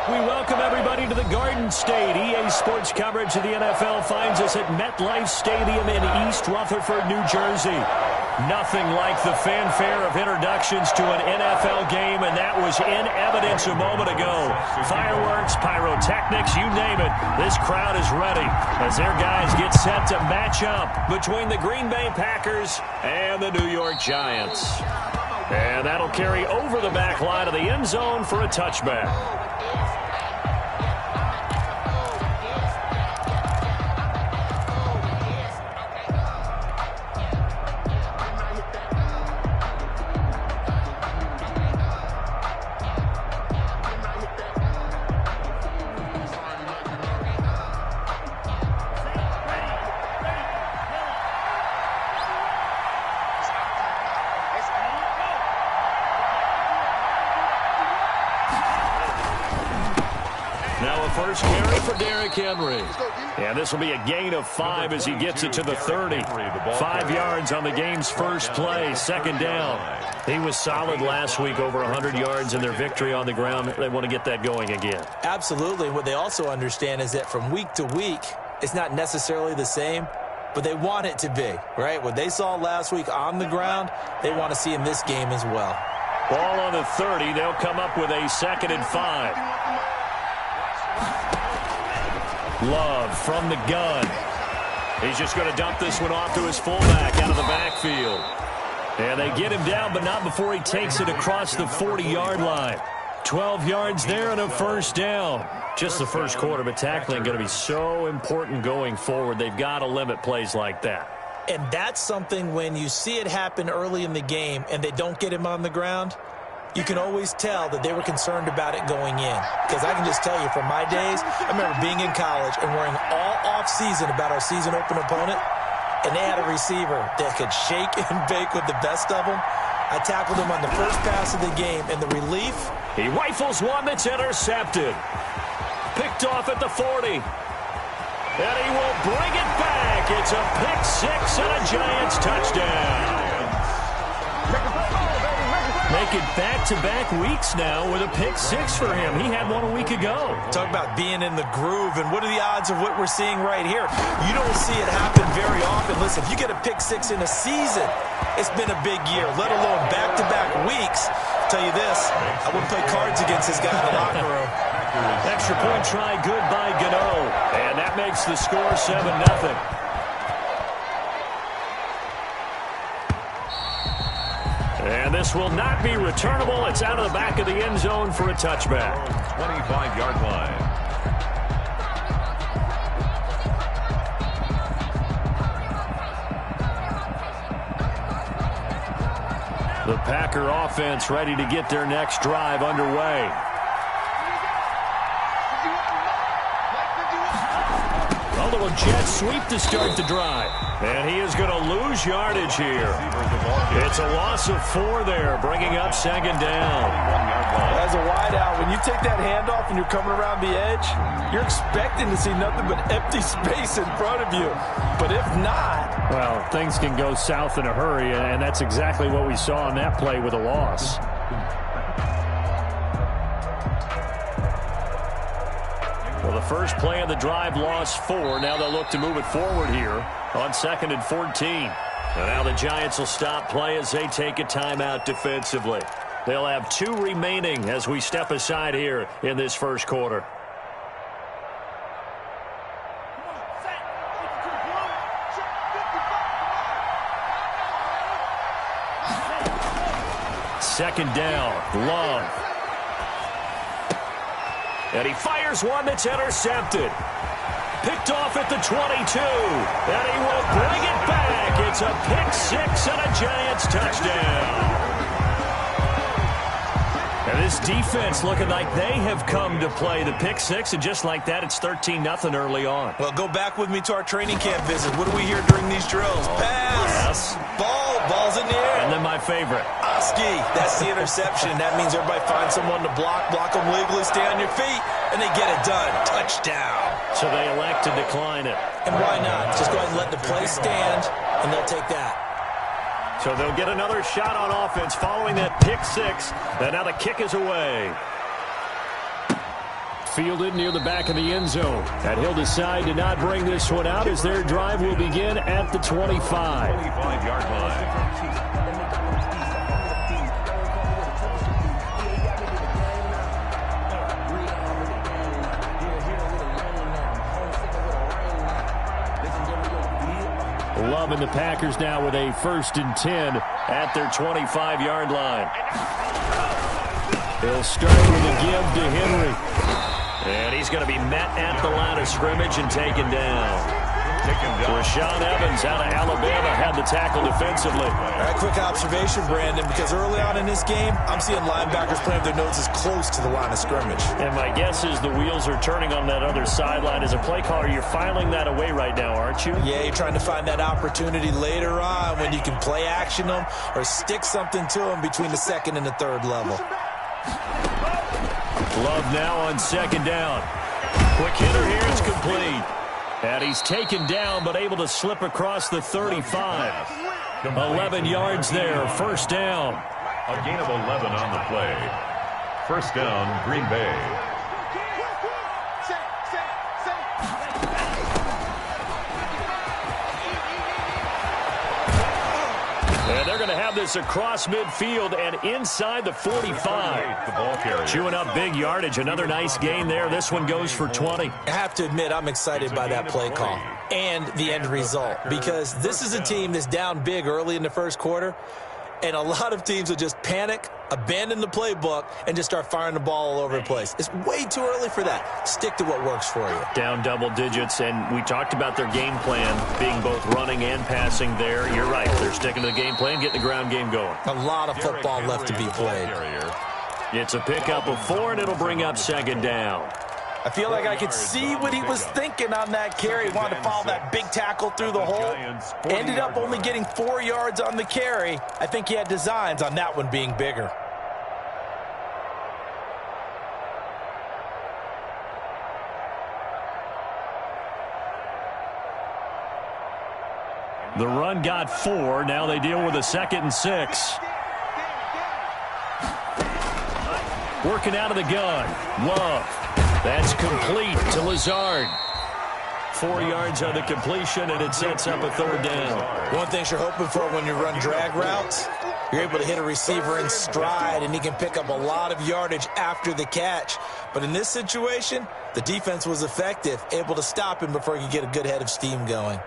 We welcome everybody to the Garden State. EA Sports coverage of the NFL finds us at MetLife Stadium in East Rutherford, New Jersey. Nothing like the fanfare of introductions to an NFL game, and that was in evidence a moment ago. Fireworks, pyrotechnics, you name it. This crowd is ready as their guys get set to match up between the Green Bay Packers and the New York Giants. And that'll carry over the back line of the end zone for a touchback. First carry for Derrick Henry. And this will be a gain of 5 as he gets it to the 30. 5 yards on the game's first play, second down. He was solid last week, over 100 yards in their victory on the ground. They want to get that going again. Absolutely. What they also understand is that from week to week, it's not necessarily the same, but they want it to be, right? What they saw last week on the ground, they want to see in this game as well. Ball on the 30. They'll come up with a 2nd and 5. Love from the gun. He's just going to dump this one off to his fullback out of the backfield. And they get him down, but not before he takes it across the 40-yard line. 12 yards there and a first down. Just the first quarter, but tackling going to be so important going forward. They've got to limit plays like that. And that's something when you see it happen early in the game and they don't get him on the ground, you can always tell that they were concerned about it going in. Because I can just tell you from my days, I remember being in college and worrying all off-season about our season open opponent, and they had a receiver that could shake and bake with the best of them. I tackled him on the first pass of the game, and the relief. He rifles one that's intercepted. Picked off at the 40. And he will bring it back. It's a pick six and a Giants touchdown. Make it back-to-back weeks now with a pick six for him. He had one a week ago. Talk about being in the groove, and what are the odds of what we're seeing right here? You don't see it happen very often. Listen, if you get a pick six in a season, it's been a big year, let alone back-to-back weeks. I'll tell you this, I wouldn't play cards against this guy in the locker room. Extra point try good by Gano, and that makes the score 7-0. And this will not be returnable. It's out of the back of the end zone for a touchback. 25-yard line. The Packer offense ready to get their next drive underway. A little jet sweep to start the drive. And he is going to lose yardage here. It's a loss of 4 there, bringing up second down. As a wideout, when you take that handoff and you're coming around the edge, you're expecting to see nothing but empty space in front of you. But if not... Well, things can go south in a hurry, and that's exactly what we saw on that play with a loss. Well, the first play of the drive lost 4. Now they'll look to move it forward here on 2nd and 14. And now the Giants will stop play as they take a timeout defensively. They'll have 2 remaining as we step aside here in this first quarter. Second down, Love. And he fires one that's intercepted. Picked off at the 22. And he will bring it back. It's a pick six and a Giants touchdown. And this defense looking like they have come to play the pick six. And just like that, it's 13-0 early on. Well, go back with me to our training camp visit. What do we hear during these drills? Pass. Yes. Ball's in the air. And then my favorite. Oski. That's the interception. That means everybody finds someone to block them legally, stay on your feet, and they get it done. Touchdown. So they elect to decline it. And why not? Just go ahead and let the play stand, and they'll take that. So they'll get another shot on offense following that pick six. And now the kick is away. fielded near the back of the end zone. And he'll decide to not bring this one out as their drive will begin at the 25. 25-yard line. 11, the Packers now with a 1st and 10 at their 25-yard line. He'll start with a give to Henry. And he's going to be met at the line of scrimmage and taken down. Rashaan Evans out of Alabama had the tackle defensively. All right, quick observation, Brandon, because early on in this game, I'm seeing linebackers playing their noses close to the line of scrimmage. And my guess is the wheels are turning on that other sideline. As a play caller, you're filing that away right now, aren't you? Yeah, you're trying to find that opportunity later on when you can play action them or stick something to them between the 2nd and the 3rd level. Love now on 2nd down. Quick hitter here, it's complete. And he's taken down, but able to slip across the 35. 11 yards there, 1st down. A gain of 11 on the play. 1st down, Green Bay. And they're going to have this across midfield and inside the 45. The ball carrier. Chewing up big yardage. Another nice gain there. This one goes for 20. I have to admit, I'm excited by that play call and the end result, because this is a team that's down big early in the 1st quarter, and a lot of teams will just panic, abandon the playbook, and just start firing the ball all over the place. It's way too early for that. Stick to what works for you. Down double digits, and we talked about their game plan being both running and passing there. You're right. They're sticking to the game plan, getting the ground game going. A lot of football left to be played. It's a pickup of 4, and it'll bring up 2nd down. I feel like I could see what he was thinking on that carry. He wanted to follow that big tackle through the hole. Ended up only getting 4 yards on the carry. I think he had designs on that one being bigger. The run got 4. Now they deal with a 2nd and 6. Working out of the gun. Love. That's complete to Lazard. 4 yards on the completion, and it sets up a 3rd down. One thing you're hoping for when you run drag routes, you're able to hit a receiver in stride, and he can pick up a lot of yardage after the catch. But in this situation, the defense was effective, able to stop him before he could get a good head of steam going.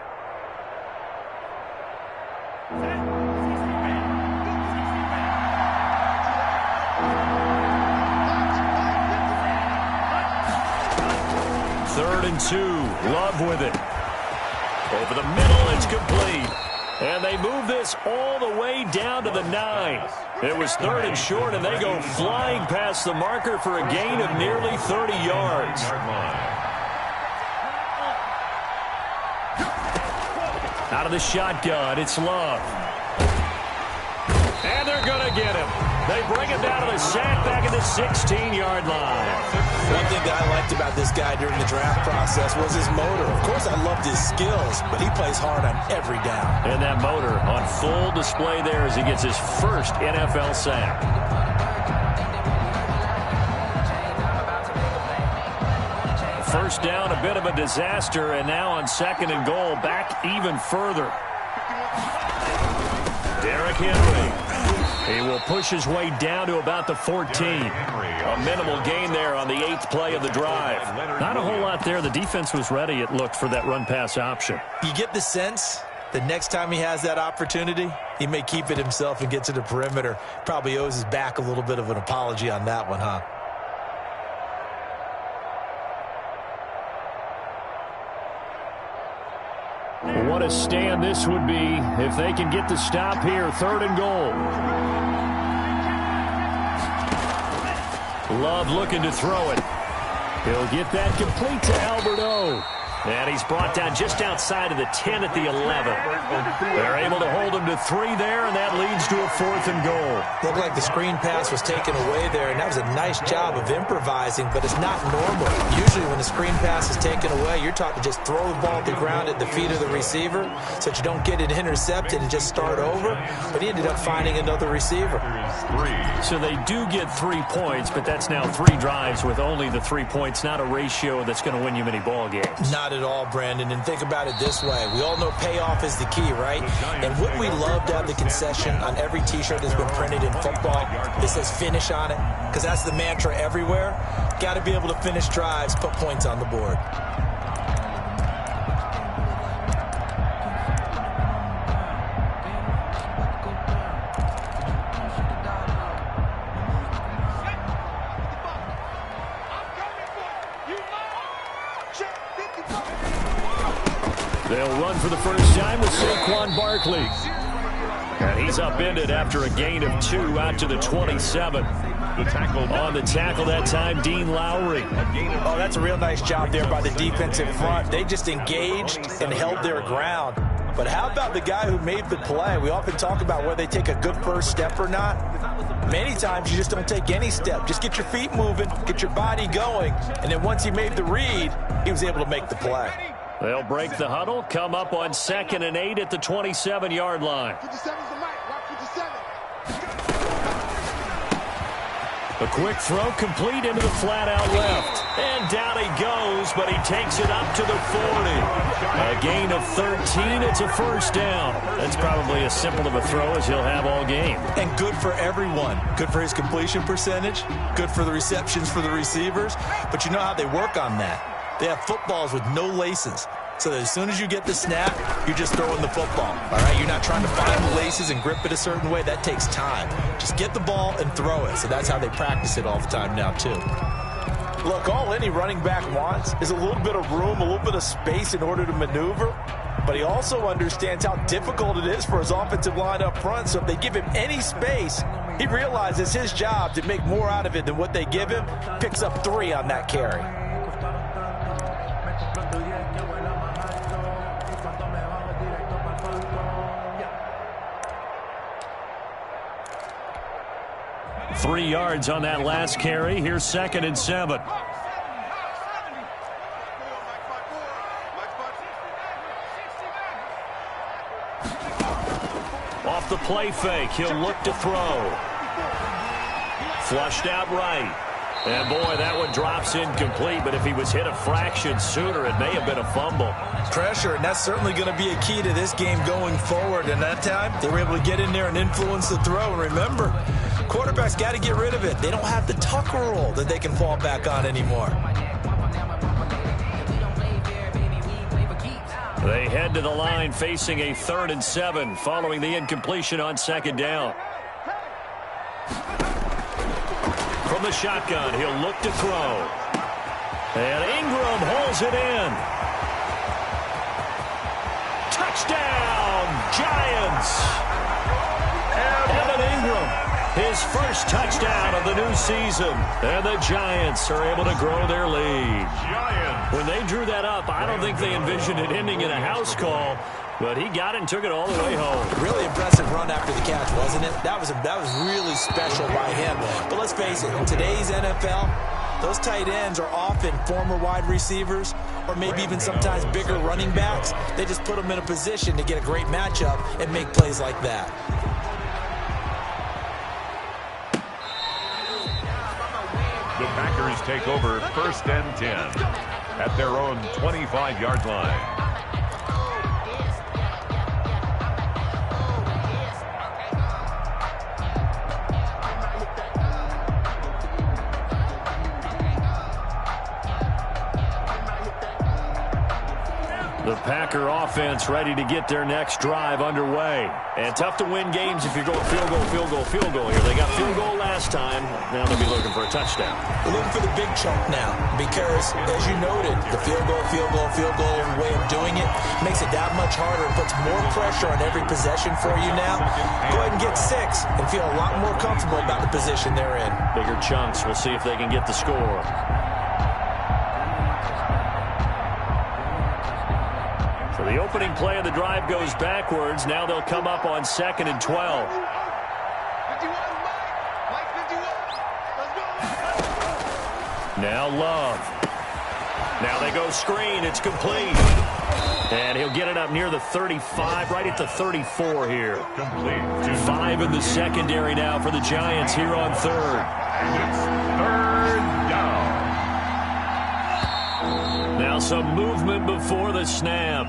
Third and 2. Love with it. Over the middle, it's complete. And they move this all the way down to the 9. It was 3rd and short, and they go flying past the marker for a gain of nearly 30 yards. Out of the shotgun, it's Love. And they're going to get him. They bring him down to the sack back at the 16-yard line. One thing that I liked about this guy during the draft process was his motor. Of course, I loved his skills, but he plays hard on every down. And that motor on full display there as he gets his 1st NFL sack. First down, a bit of a disaster, and now on 2nd and goal, back even further. Derrick Henry. He will push his way down to about the 14. A minimal gain there on the 8th play of the drive. Not a whole lot there. The defense was ready, it looked, for that run-pass option. You get the sense the next time he has that opportunity, he may keep it himself and get to the perimeter. Probably owes his back a little bit of an apology on that one, huh? What a stand this would be if they can get the stop here. 3rd and goal. Love looking to throw it. He'll get that complete to Albert O. And he's brought down just outside of the 10 at the 11. They're able to hold him to 3 there, and that leads to a 4th and goal. Looked like the screen pass was taken away there, and that was a nice job of improvising, but it's not normal. Usually when the screen pass is taken away, you're taught to just throw the ball at the ground at the feet of the receiver so that you don't get it intercepted and just start over. But he ended up finding another receiver. So they do get 3 points, but that's now 3 drives with only the 3 points, not a ratio that's going to win you many ball games. Not at all, Brandon, and think about it this way. We all know payoff is the key, right? And wouldn't we love to have the concession on every T-shirt that's been printed in football that says finish on it? Because that's the mantra everywhere. Got to be able to finish drives, put points on the board. They'll run for the first time with Saquon Barkley. And he's upended after a gain of 2 out to the 27. On the tackle that time, Dean Lowry. Oh, that's a real nice job there by the defensive front. They just engaged and held their ground. But how about the guy who made the play? We often talk about whether they take a good first step or not. Many times you just don't take any step. Just get your feet moving, get your body going, and then once he made the read, he was able to make the play. They'll break the huddle, come up on 2nd and 8 at the 27-yard line. A quick throw complete into the flat out left. And down he goes, but he takes it up to the 40. A gain of 13, it's a first down. That's probably as simple of a throw as he'll have all game. And good for everyone. Good for his completion percentage. Good for the receptions for the receivers. But you know how they work on that. They have footballs with no laces. So that as soon as you get the snap, you're just throwing the football. All right, you're not trying to find the laces and grip it a certain way. That takes time. Just get the ball and throw it. So that's how they practice it all the time now, too. Look, all any running back wants is a little bit of room, a little bit of space in order to maneuver. But he also understands how difficult it is for his offensive line up front. So if they give him any space, he realizes his job to make more out of it than what they give him. Picks up 3 on that carry. Three yards on that last carry. Here's 2nd and 7. Off the play fake, he'll look to throw. Flushed out right. And boy, that one drops incomplete, but if he was hit a fraction sooner, it may have been a fumble. Pressure, and that's certainly going to be a key to this game going forward. And that time, they were able to get in there and influence the throw. And remember, quarterbacks got to get rid of it. They don't have the tucker roll that they can fall back on anymore. They head to the line facing a 3rd and 7 following the incompletion on 2nd down. From the shotgun, he'll look to throw. And Ingram holds it in. Touchdown, Giants! Evan Ingram, his first touchdown of the new season. And the Giants are able to grow their lead. When they drew that up, I don't think they envisioned it ending in a house call. But he got it and took it all the way home. Really impressive run after the catch, wasn't it? That was really special by him. But let's face it, in today's NFL, those tight ends are often former wide receivers or maybe even sometimes bigger running backs. They just put them in a position to get a great matchup and make plays like that. The Packers take over 1st and 10 at their own 25-yard line. The Packer offense ready to get their next drive underway. And tough to win games if you're going field goal, field goal, field goal here. They got field goal last time. Now they'll be looking for a touchdown. They're looking for the big chunk now because, as you noted, the field goal way of doing it makes it that much harder and puts more pressure on every possession for you now. Go ahead and get 6 and feel a lot more comfortable about the position they're in. Bigger chunks. We'll see if they can get the score. The opening play of the drive goes backwards. Now they'll come up on 2nd and 12. Now Love. Now they go screen. It's complete. And he'll get it up near the 35, right at the 34 here. Complete. 5 in the secondary now for the Giants here on 3rd. And it's 3rd down. Now some movement before the snap.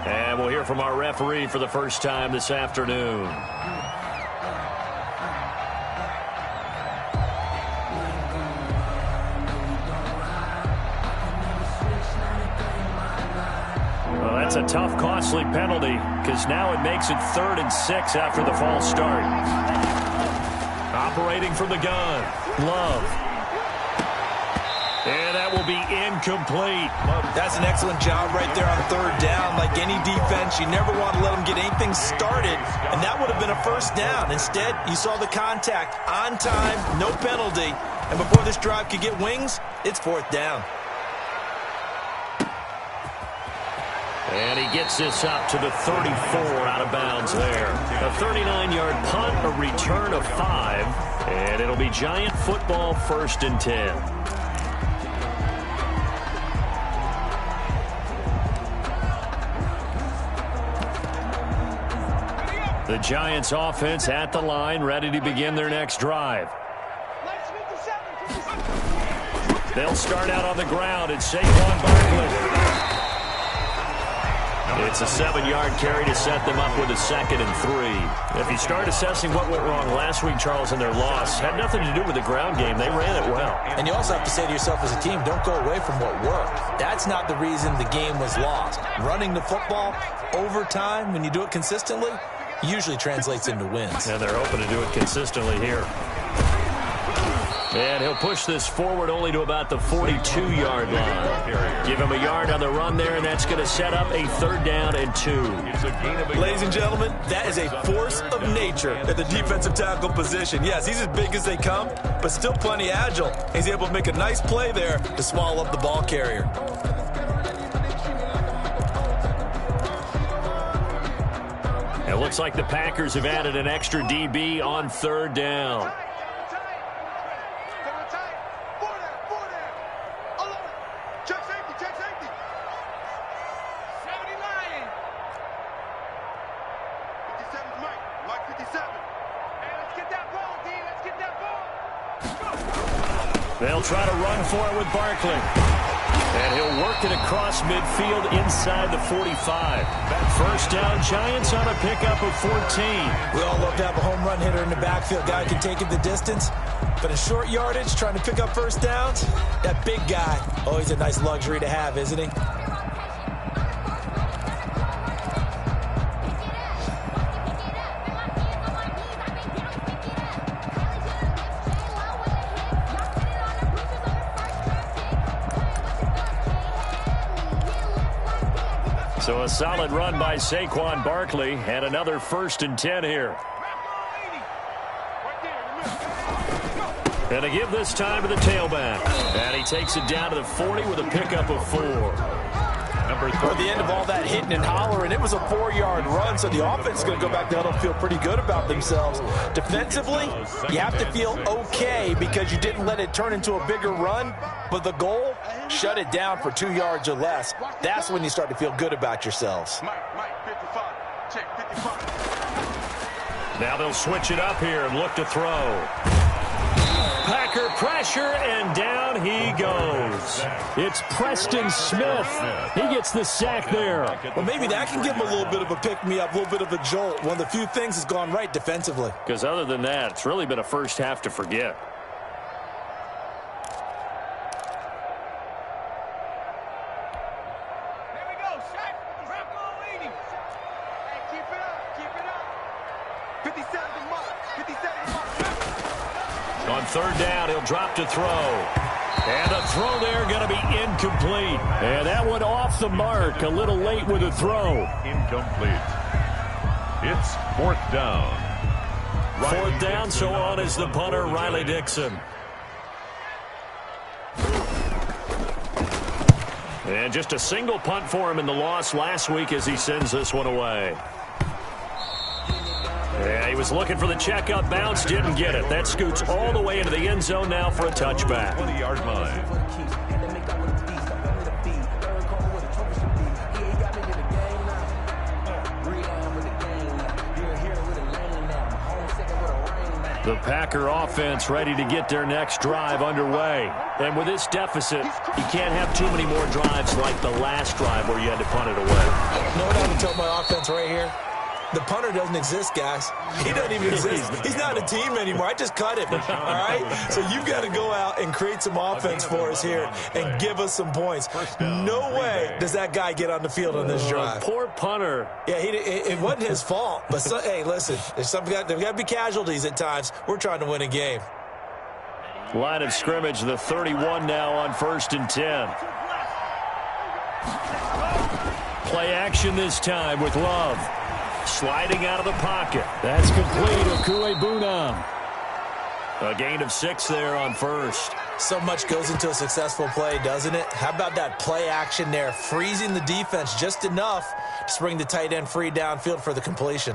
And we'll hear from our referee for the first time this afternoon. Well, that's a tough, costly penalty because now it makes it 3rd and 6 after the false start. Operating from the gun, Love. And that will be incomplete. That's an excellent job right there on 3rd down. Like any defense, you never want to let them get anything started, and that would have been a first down. Instead, you saw the contact on time, no penalty, and before this drive could get wings, it's 4th down. And he gets this up to the 34 out of bounds there. A 39-yard punt, a return of 5, and it'll be Giant football 1st and 10. The Giants offense at the line, ready to begin their next drive. They'll start out on the ground at Saquon Barkley. It's a 7-yard carry to set them up with a 2nd and 3. If you start assessing what went wrong last week, Charles, in their loss, had nothing to do with the ground game. They ran it well. And you also have to say to yourself as a team, don't go away from what worked. That's not the reason the game was lost. Running the football over time, when you do it consistently, usually translates into wins. And they're hoping to do it consistently here. And he'll push this forward only to about the 42-yard line. Give him a yard on the run there, and that's going to set up a 3rd down and 2. Ladies and gentlemen, that is a force of nature at the defensive tackle position. Yes, he's as big as they come, but still plenty agile. He's able to make a nice play there to swallow up the ball carrier. It looks like the Packers have added an extra DB on 3rd down. They'll try to run for it with Barkley. And he'll work it across midfield inside the 45. 1st down, Giants on a pickup of 14. We all love to have a home run hitter in the backfield. Guy can take it the distance. But in short yardage, trying to pick up 1st downs, that big guy, always a nice luxury to have, isn't he? So a solid run by Saquon Barkley and another 1st and 10 here. And a give this time to the tailback. And he takes it down to the 40 with a pickup of 4. At the end of all that hitting and hollering, it was a 4-yard run, so the offense is going to go back down and feel pretty good about themselves. Defensively, you have to feel okay because you didn't let it turn into a bigger run, but the goal, shut it down for 2 yards or less. That's when you start to feel good about yourselves. Now they'll switch it up here and look to throw. Packer pressure, and down he goes. It's Preston Smith. He gets the sack there. Well, maybe that can give him a little bit of a pick-me-up, a little bit of a jolt. One of the few things has gone right defensively. Because other than that, it's really been a first half to forget. On 3rd down, he'll drop to throw. And a throw there going to be incomplete. And that one off the mark. A little late with a throw. Incomplete. It's 4th down. 4th down, so on is the punter, Riley Dixon. And just a single punt for him in the loss last week as he sends this one away. Yeah, he was looking for the checkup bounce, didn't get it. That scoots all the way into the end zone now for a touchback. 20-yard line. The Packer offense ready to get their next drive underway. And with this deficit, you can't have too many more drives like the last drive where you had to punt it away. You know what I would tell my offense right here? The punter doesn't exist, guys. He doesn't even exist. He's not a team anymore. I just cut him, all right? So you've got to go out and create some offense for us here and give us some points. No way does that guy get on the field on this drive. Poor punter. Yeah, it wasn't his fault. But, hey, listen, there's got to be casualties at times. We're trying to win a game. Line of scrimmage, the 31 now on 1st and 10. Play action this time with Love. Sliding out of the pocket. That's complete. BCUYBMANE. A gain of 6 there on 1st. So much goes into a successful play, doesn't it? How about that play action there? Freezing the defense just enough to bring the tight end free downfield for the completion.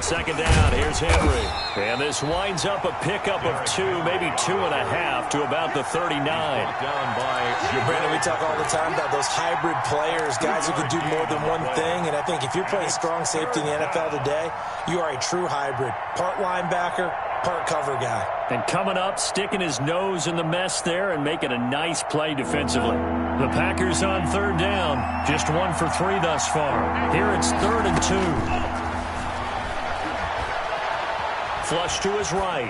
Second down, here's Henry. And this winds up a pickup of 2, maybe 2.5 to about the 39. Down by Brandon, we talk all the time about those hybrid players, guys who can do more than one thing. And I think if you're playing strong safety in the NFL today, you are a true hybrid. Part linebacker, part cover guy. And coming up, sticking his nose in the mess there and making a nice play defensively. The Packers on 3rd down. Just 1 for 3 thus far. Here it's 3rd and 2. Flush to his right.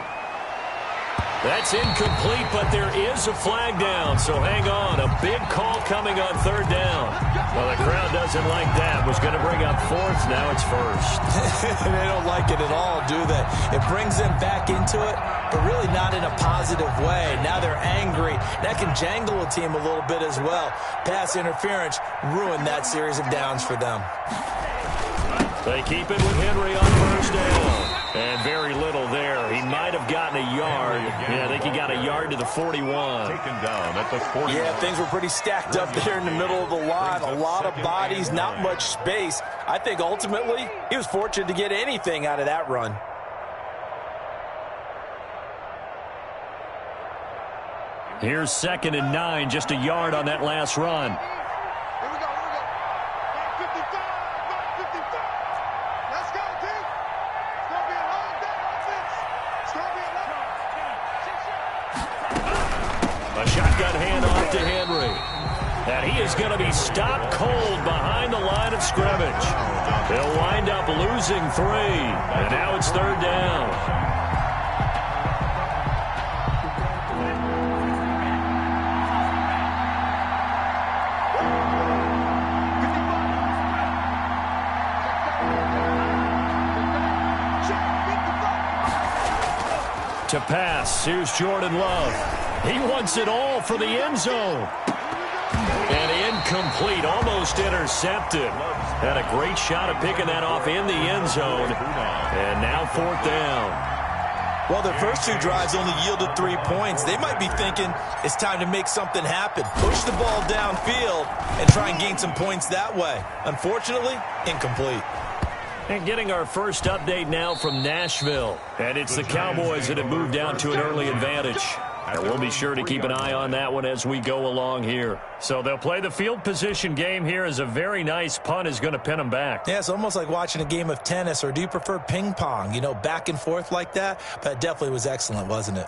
That's incomplete, but there is a flag down, so hang on. A big call coming on 3rd down. Well, the crowd doesn't like that. Was going to bring up 4th, now it's 1st. They don't like it at all, do they? It brings them back into it, but really not in a positive way. Now they're angry. That can jangle a team a little bit as well. Pass interference ruined that series of downs for them. They keep it with Henry on 1st down. And very little there. He might have gotten a yard. Yeah, I think he got a yard to the 41. Taken down at the 41. Yeah, things were pretty stacked up there in the middle of the line. A lot of bodies, not much space. I think ultimately he was fortunate to get anything out of that run. Here's 2nd and 9, just a yard on that last run. A shotgun handoff to Henry. And he is going to be stopped cold behind the line of scrimmage. He'll wind up losing 3. And now it's 3rd down. To pass, here's Jordan Love. He wants it all for the end zone. And incomplete, almost intercepted. Had a great shot at picking that off in the end zone. And now 4th down. Well, their first 2 drives only yielded 3 points. They might be thinking it's time to make something happen. Push the ball downfield and try and gain some points that way. Unfortunately, incomplete. And getting our first update now from Nashville. And it's the Cowboys that have moved down to an early advantage. And we'll be sure to keep an eye on that one as we go along here. So they'll play the field position game here as a very nice punt is going to pin them back. Yeah, it's almost like watching a game of tennis, or do you prefer ping pong? You know, back and forth like that? But it definitely was excellent, wasn't it?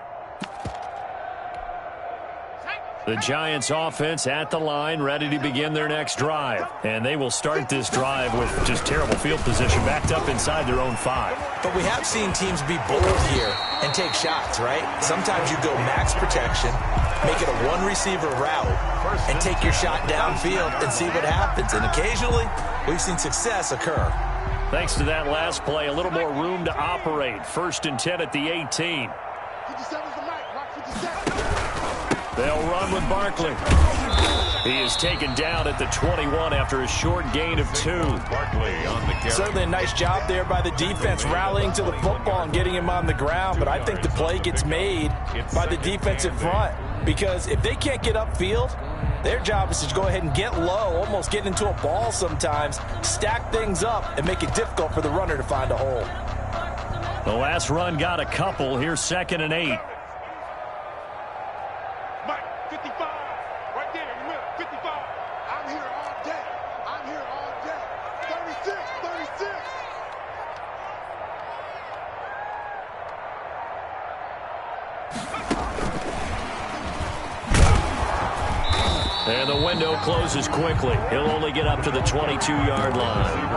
The Giants offense at the line, ready to begin their next drive. And they will start this drive with just terrible field position, backed up inside their own 5. But we have seen teams be bold here and take shots, right? Sometimes you go max protection, make it a one-receiver route, and take your shot downfield and see what happens. And occasionally, we've seen success occur. Thanks to that last play, a little more room to operate. 1st and 10 at the 18. They'll run with Barkley. He is taken down at the 21 after a short gain of 2. Certainly a nice job there by the defense rallying to the football and getting him on the ground, but I think the play gets made by the defensive front because if they can't get upfield, their job is to go ahead and get low, almost get into a ball sometimes, stack things up, and make it difficult for the runner to find a hole. The last run got a couple. Here's 2nd and 8. Mike, 55, right there in the middle, 55. I'm here all day. I'm here all day. 36, 36. And the window closes quickly. He'll only get up to the 22-yard line.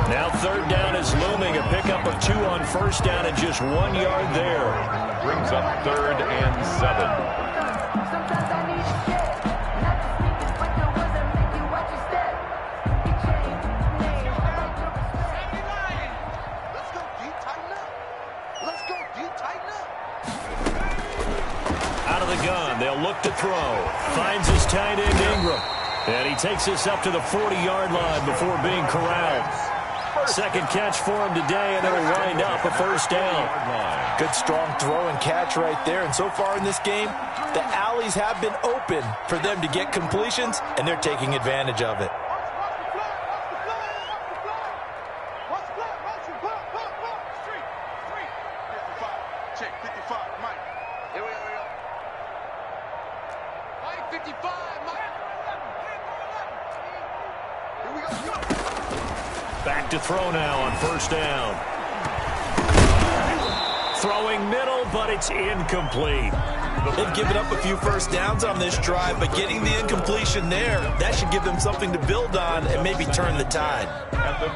Now 3rd down is looming. A pickup of 2 on 1st down and just 1 yard there. Brings up 3rd and 7. They'll look to throw. Finds his tight end, Ingram. And he takes this up to the 40-yard line before being corralled. 2nd catch for him today, and it'll wind up a 1st down. Good, strong throw and catch right there. And so far in this game, the alleys have been open for them to get completions, and they're taking advantage of it. Back to throw now on 1st down. Throwing middle, but it's incomplete. They've given up a few 1st downs on this drive, but getting the incompletion there, that should give them something to build on and maybe turn the tide.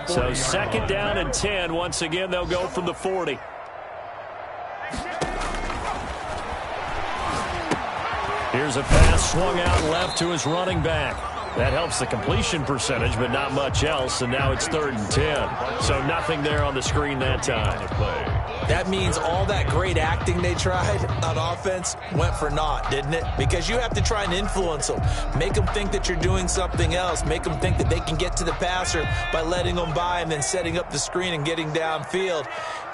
So 2nd down and 10. Once again, they'll go from the 40. Here's a pass swung out left to his running back. That helps the completion percentage, but not much else, and now it's 3rd and 10. So nothing there on the screen that time. That means all that great acting they tried on offense went for naught, didn't it? Because you have to try and influence them. Make them think that you're doing something else. Make them think that they can get to the passer by letting them by and then setting up the screen and getting downfield.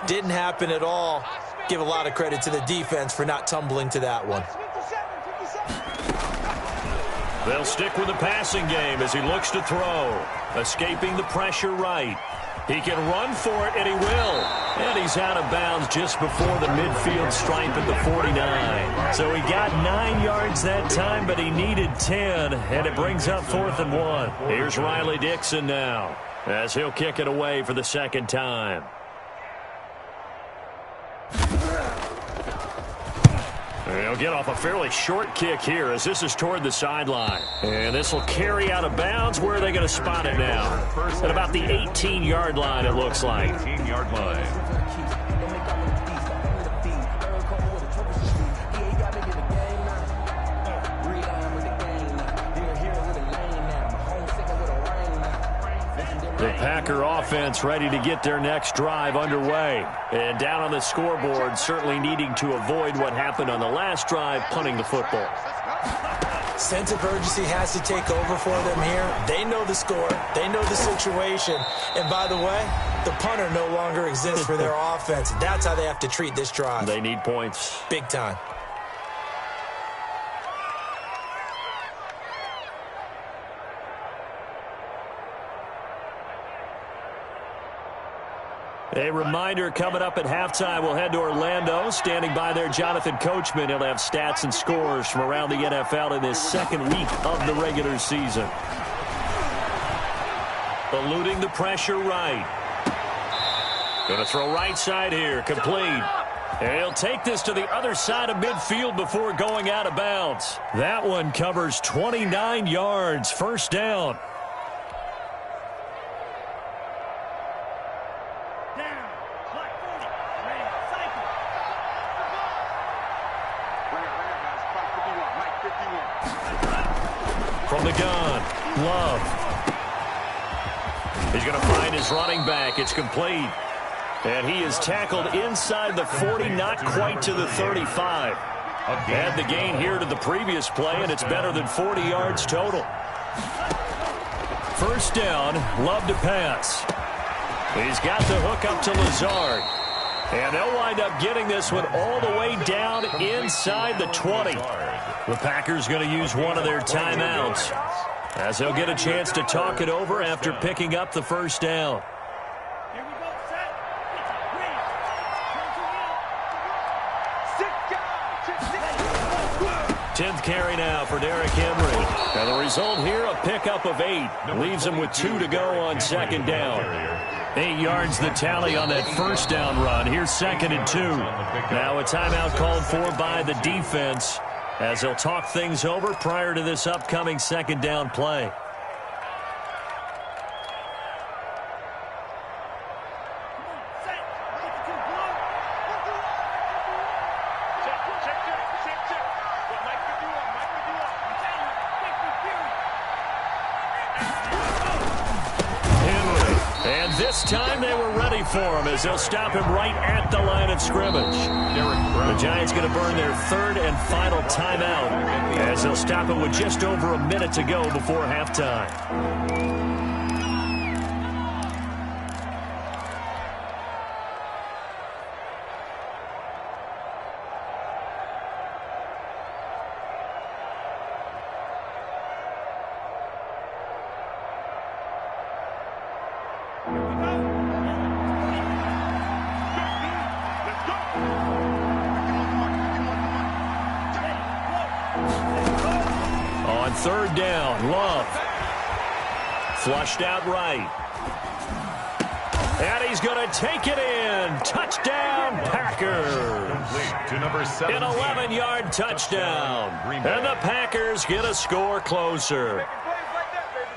Didn't happen at all. Give a lot of credit to the defense for not tumbling to that one. They'll stick with the passing game as he looks to throw. Escaping the pressure right. He can run for it, and he will. And he's out of bounds just before the midfield stripe at the 49. So he got 9 yards that time, but he needed 10, and it brings up 4th and 1. Here's Riley Dixon now as he'll kick it away for the 2nd time. He'll get off a fairly short kick here as this is toward the sideline. And this will carry out of bounds. Where are they going to spot it now? At about the 18-yard line, it looks like. 18-yard line. The Packer offense ready to get their next drive underway. And down on the scoreboard, certainly needing to avoid what happened on the last drive, punting the football. Sense of urgency has to take over for them here. They know the score. They know the situation. And by the way, the punter no longer exists for their offense. That's how they have to treat this drive. They need points. Big time. A reminder, coming up at halftime, we'll head to Orlando. Standing by there, Jonathan Coachman. He'll have stats and scores from around the NFL in this 2nd week of the regular season. Eluding the pressure right. Going to throw right side here, complete. And he'll take this to the other side of midfield before going out of bounds. That one covers 29 yards, 1st down. From the gun, Love. He's going to find his running back. It's complete. And he is tackled inside the 40, not quite to the 35. Add the gain here to the previous play, and it's better than 40 yards total. First down, Love to pass. He's got the hook up to Lazard. And they'll wind up getting this one all the way down inside the 20. The Packers going to use one of their timeouts as they'll get a chance to talk it over after picking up the first down. 10th carry now for Derrick Henry. And the result here, a pickup of 8. Leaves him with 2 to go on second down. 8 yards the tally on that first down run. Here's 2nd and 2. Now a timeout called for by the defense as they'll talk things over prior to this upcoming second down play. This time they were ready for him as they'll stop him right at the line of scrimmage. The Giants going to burn their 3rd and final timeout as they'll stop it with just over a minute to go before halftime. On 3rd down, Love. Flushed out right. And he's going to take it in. Touchdown, Packers. To number 17. An 11-yard touchdown. And the Packers get a score closer.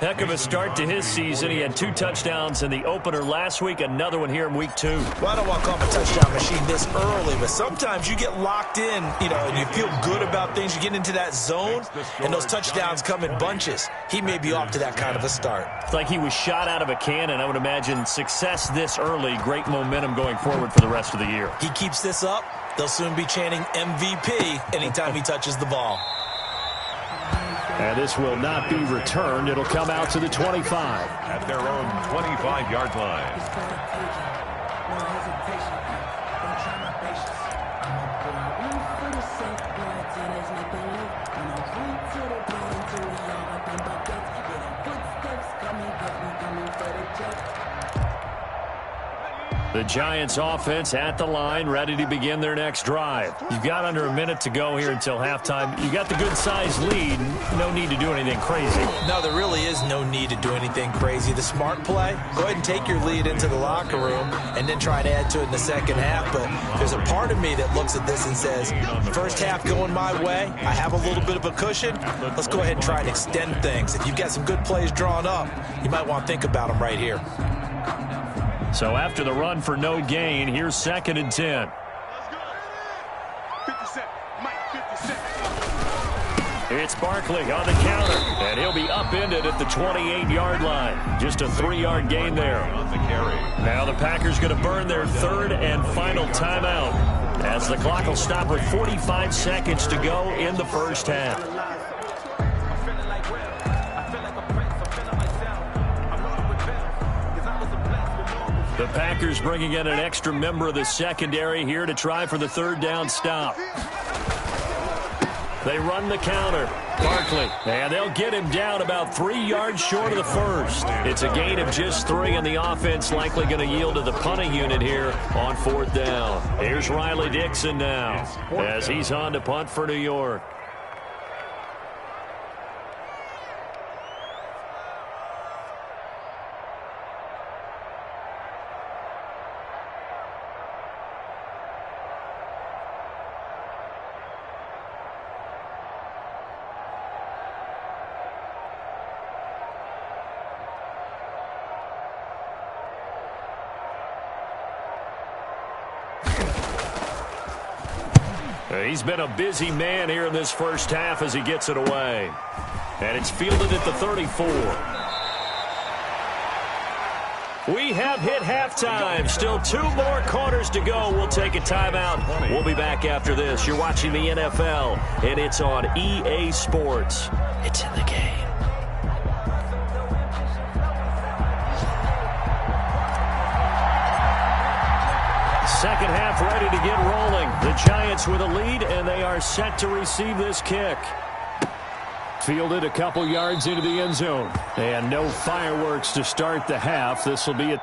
Heck of a start to his season. He had 2 touchdowns in the opener last week, another one here in week 2. Well, I don't want to call him a touchdown machine this early, but sometimes you get locked in, and you feel good about things. You get into that zone, and those touchdowns come in bunches. He may be off to that kind of a start. It's like he was shot out of a cannon. I would imagine success this early, great momentum going forward for the rest of the year. He keeps this up, they'll soon be chanting MVP anytime he touches the ball. And this will not be returned. It'll come out to the 25. At their own 25-yard line. The Giants offense at the line, ready to begin their next drive. You've got under a minute to go here until halftime. You got the good-sized lead. No need to do anything crazy. No, there really is no need to do anything crazy. The smart play, go ahead and take your lead into the locker room and then try to add to it in the second half. But there's a part of me that looks at this and says, first half going my way, I have a little bit of a cushion. Let's go ahead and try and extend things. If you've got some good plays drawn up, you might want to think about them right here. So after the run for no gain, here's 2nd and 10. 50 Mike, 50 It's Barkley on the counter, and he'll be upended at the 28-yard line. Just a 3-yard gain there. Now the Packers going to burn their 3rd and final timeout as the clock will stop with 45 seconds to go in the first half. The Packers bringing in an extra member of the secondary here to try for the 3rd down stop. They run the counter. Barkley, and they'll get him down about 3 yards short of the first. It's a gain of just 3, and the offense likely going to yield to the punting unit here on 4th down. Here's Riley Dixon now as he's on to punt for New York. He's been a busy man here in this first half as he gets it away. And it's fielded at the 34. We have hit halftime. Still 2 more quarters to go. We'll take a timeout. We'll be back after this. You're watching the NFL, and it's on EA Sports. It's in the game. Second half ready to get rolling. The Giants with a lead, and they are set to receive this kick. Fielded a couple yards into the end zone. And no fireworks to start the half. This will be a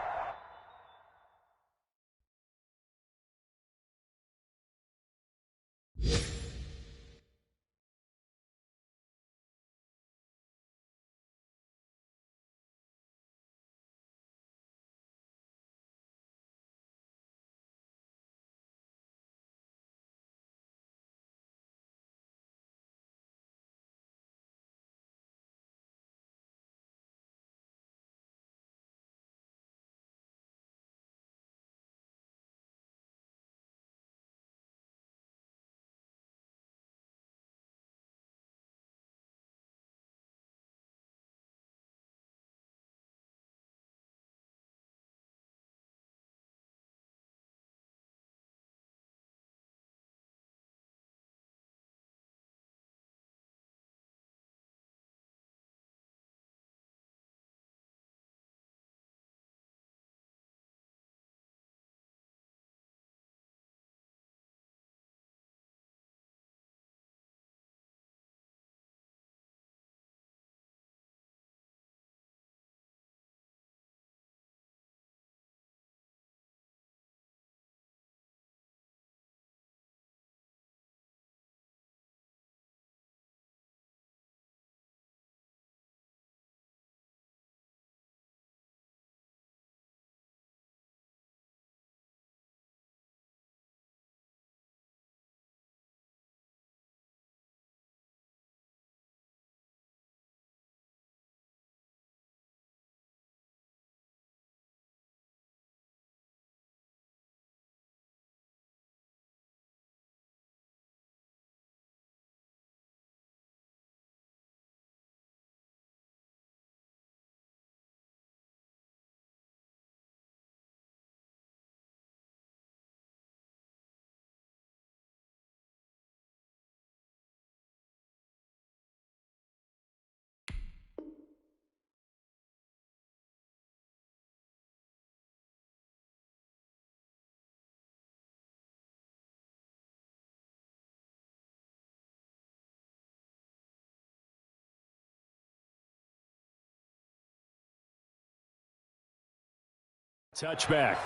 touchback.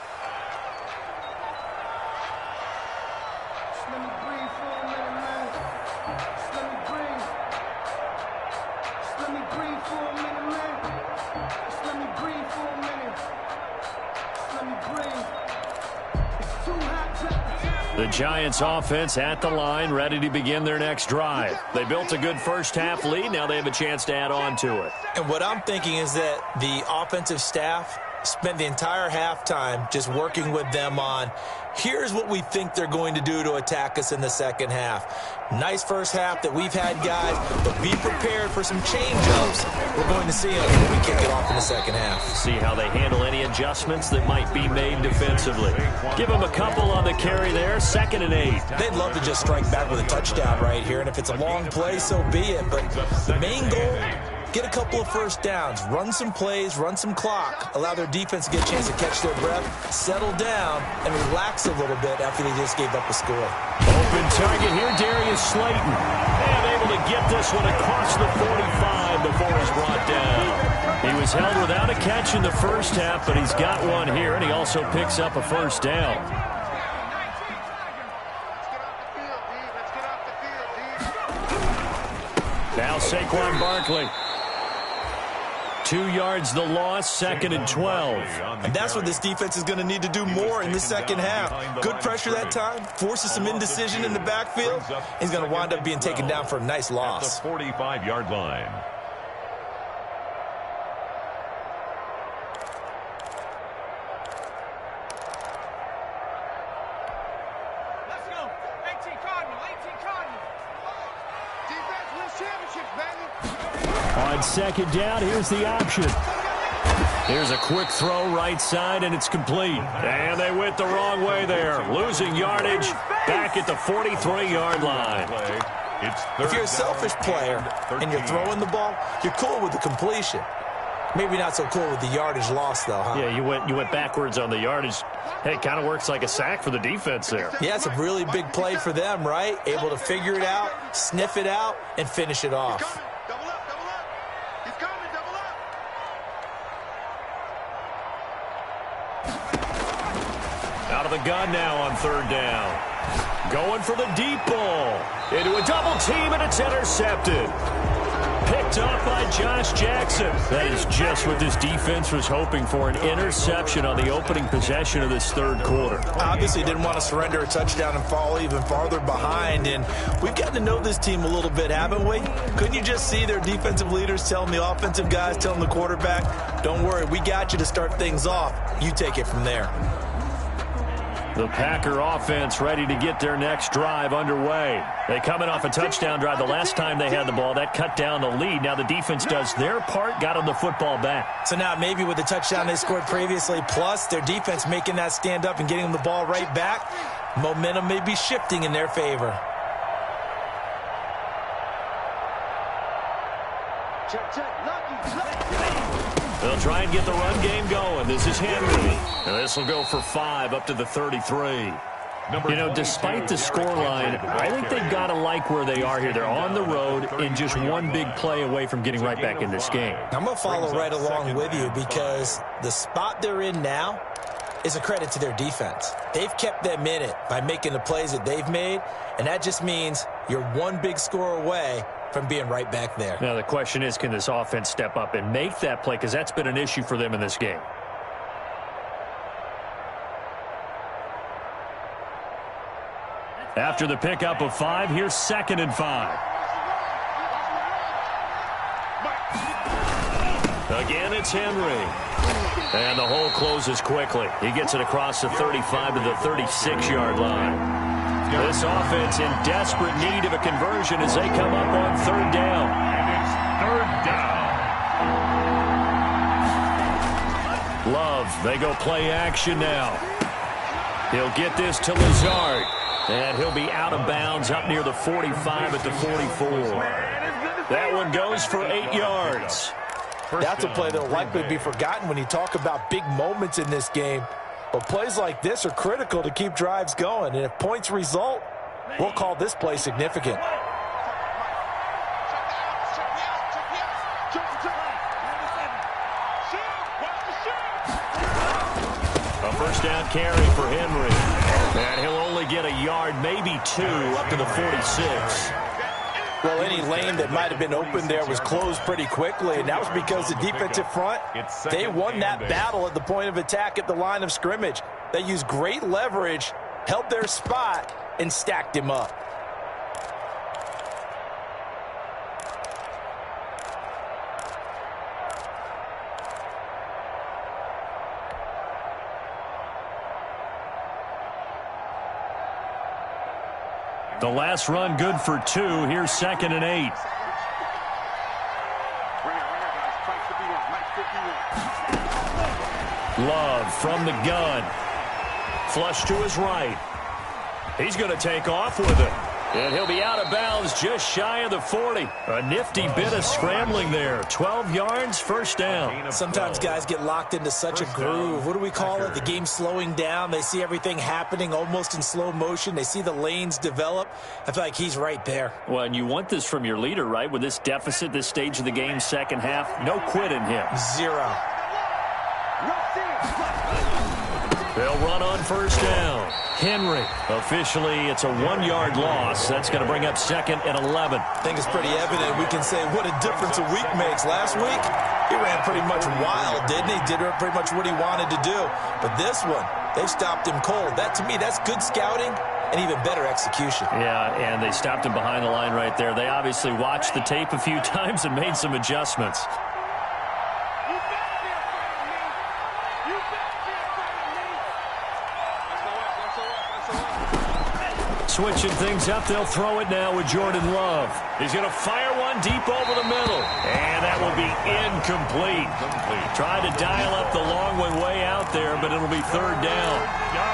Let me breathe for a minute, man. Let me breathe. Let me breathe for a minute, man. Let me breathe for a minute. Let me breathe. It's too hot. The Giants offense at the line, ready to begin their next drive. They built a good first half lead. Now they have a chance to add on to it. And what I'm thinking is that the offensive staff spent the entire halftime just working with them on, here's what we think they're going to do to attack us in the second half. Nice first half that we've had, guys, but be prepared for some change-ups. We're going to see them when we kick it off in the second half. See how they handle any adjustments that might be made defensively. Give them a couple on the carry there, 2nd and 8. They'd love to just strike back with a touchdown right here, and if it's a long play, so be it. But the main goal, get a couple of first downs, run some plays, run some clock, allow their defense to get a chance to catch their breath, settle down, and relax a little bit after they just gave up a score. Open target here, Darius Slayton. And able to get this one across the 45 before he's brought down. He was held without a catch in the first half, but he's got one here, and he also picks up a first down. Now Saquon Barkley. 2 yards the loss, 2nd and 12. And that's what this defense is going to need to do more in the second half. Good pressure that time, forces some indecision in the backfield. He's going to wind up being taken down for a nice loss. At the 45-yard line. Let's go. 18 Cardinal, 18 Cardinal. Defense wins championships, baby. On 2nd down, here's the option. Here's a quick throw right side, and it's complete. And they went the wrong way there. Losing yardage back at the 43-yard line. If you're a selfish player and you're throwing the ball, you're cool with the completion. Maybe not so cool with the yardage loss, though, huh? Yeah, you went backwards on the yardage. Hey, it kind of works like a sack for the defense there. Yeah, it's a really big play for them, right? Able to figure it out, sniff it out, and finish it off. Double up, double up. He's coming, double up. Out of the gun now on third down. Going for the deep ball. Into a double team, and it's intercepted. Picked up by Josh Jackson. That is just what this defense was hoping for, an interception on the opening possession of this third quarter. Obviously didn't want to surrender a touchdown and fall even farther behind, and we've gotten to know this team a little bit, haven't we? Couldn't you just see their defensive leaders telling the offensive guys, telling the quarterback, don't worry, we got you to start things off. You take it from there. The Packer offense ready to get their next drive underway. They coming off a touchdown drive the last time they had the ball. That cut down the lead. Now the defense does their part, got them the football back. So now maybe with the touchdown they scored previously, plus their defense making that stand up and getting them the ball right back, momentum may be shifting in their favor. They'll try and get the run game going. This is Henry. And this will go for 5 up to the 33. You know, despite the scoreline, I think they've got to like where they are here. They're on the road and just one big play away from getting right back in this game. I'm going to follow right along with you because the spot they're in now is a credit to their defense. They've kept them in it by making the plays that they've made, and that just means you're one big score away from being right back there. Now the question is, can this offense step up and make that play? Because that's been an issue for them in this game. After the pickup of 5, here's 2nd and 5. Again, it's Henry. And the hole closes quickly. He gets it across the 35 to the 36-yard line. This offense in desperate need of a conversion as they come up on 3rd down. And it's 3rd down. Love, they go play action now. He'll get this to Lazard. And he'll be out of bounds up near the 45 at the 44. That one goes for 8 yards. That's a play that will likely be forgotten when you talk about big moments in this game. But plays like this are critical to keep drives going. And if points result, we'll call this play significant. A first down carry for Henry. And he'll only get a yard, maybe 2, up to the 46. Well, any lane that might have been open there was closed pretty quickly, and that was because the defensive front, they won that battle at the point of attack at the line of scrimmage. They used great leverage, held their spot, and stacked him up. The last run good for 2. Here's 2nd and 8. Love from the gun. Flush to his right. He's going to take off with it. And he'll be out of bounds just shy of the 40. A nifty bit of scrambling there. 12 yards, first down. Sometimes guys get locked into such a groove. What do we call it? The game slowing down. They see everything happening almost in slow motion. They see the lanes develop. I feel like he's right there. Well, and you want this from your leader, right? With this deficit, this stage of the game, second half, no quit in him. 0. They'll run on first down. Henry. Officially, it's a 1-yard loss. That's going to bring up 2nd and 11. I think it's pretty evident. We can say what a difference a week makes. Last week, he ran pretty much wild, didn't he? Did pretty much what he wanted to do. But this one, they stopped him cold. That, to me, that's good scouting and even better execution. Yeah, and they stopped him behind the line right there. They obviously watched the tape a few times and made some adjustments. Switching things up, they'll throw it now with Jordan Love. He's going to fire one deep over the middle. And that will be incomplete. Tried to dial up the long one way out there, but it'll be 3rd down.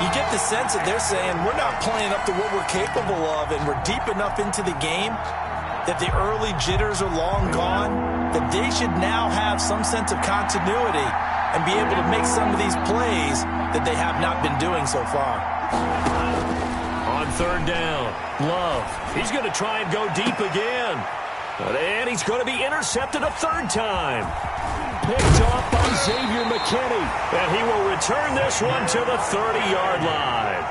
You get the sense that they're saying we're not playing up to what we're capable of, and we're deep enough into the game that the early jitters are long gone. that they should now have some sense of continuity and be able to make some of these plays that they have not been doing so far. On third down, Love. He's going to try and go deep again. And he's going to be intercepted a third time. Picked off by Xavier McKinney. And he will return this one to the 30-yard line.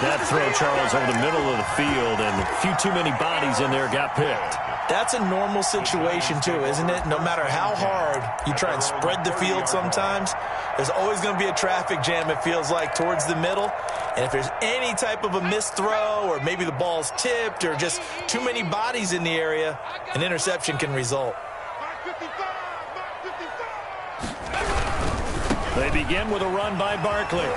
That throw, Charles, over the middle of the field, and a few too many bodies in there got picked. That's a normal situation, too, isn't it? No matter how hard you try and spread the field sometimes, there's always going to be a traffic jam, it feels like, towards the middle. And if there's any type of a missed throw, or maybe the ball's tipped, or just too many bodies in the area, an interception can result. They begin with a run by Barkley.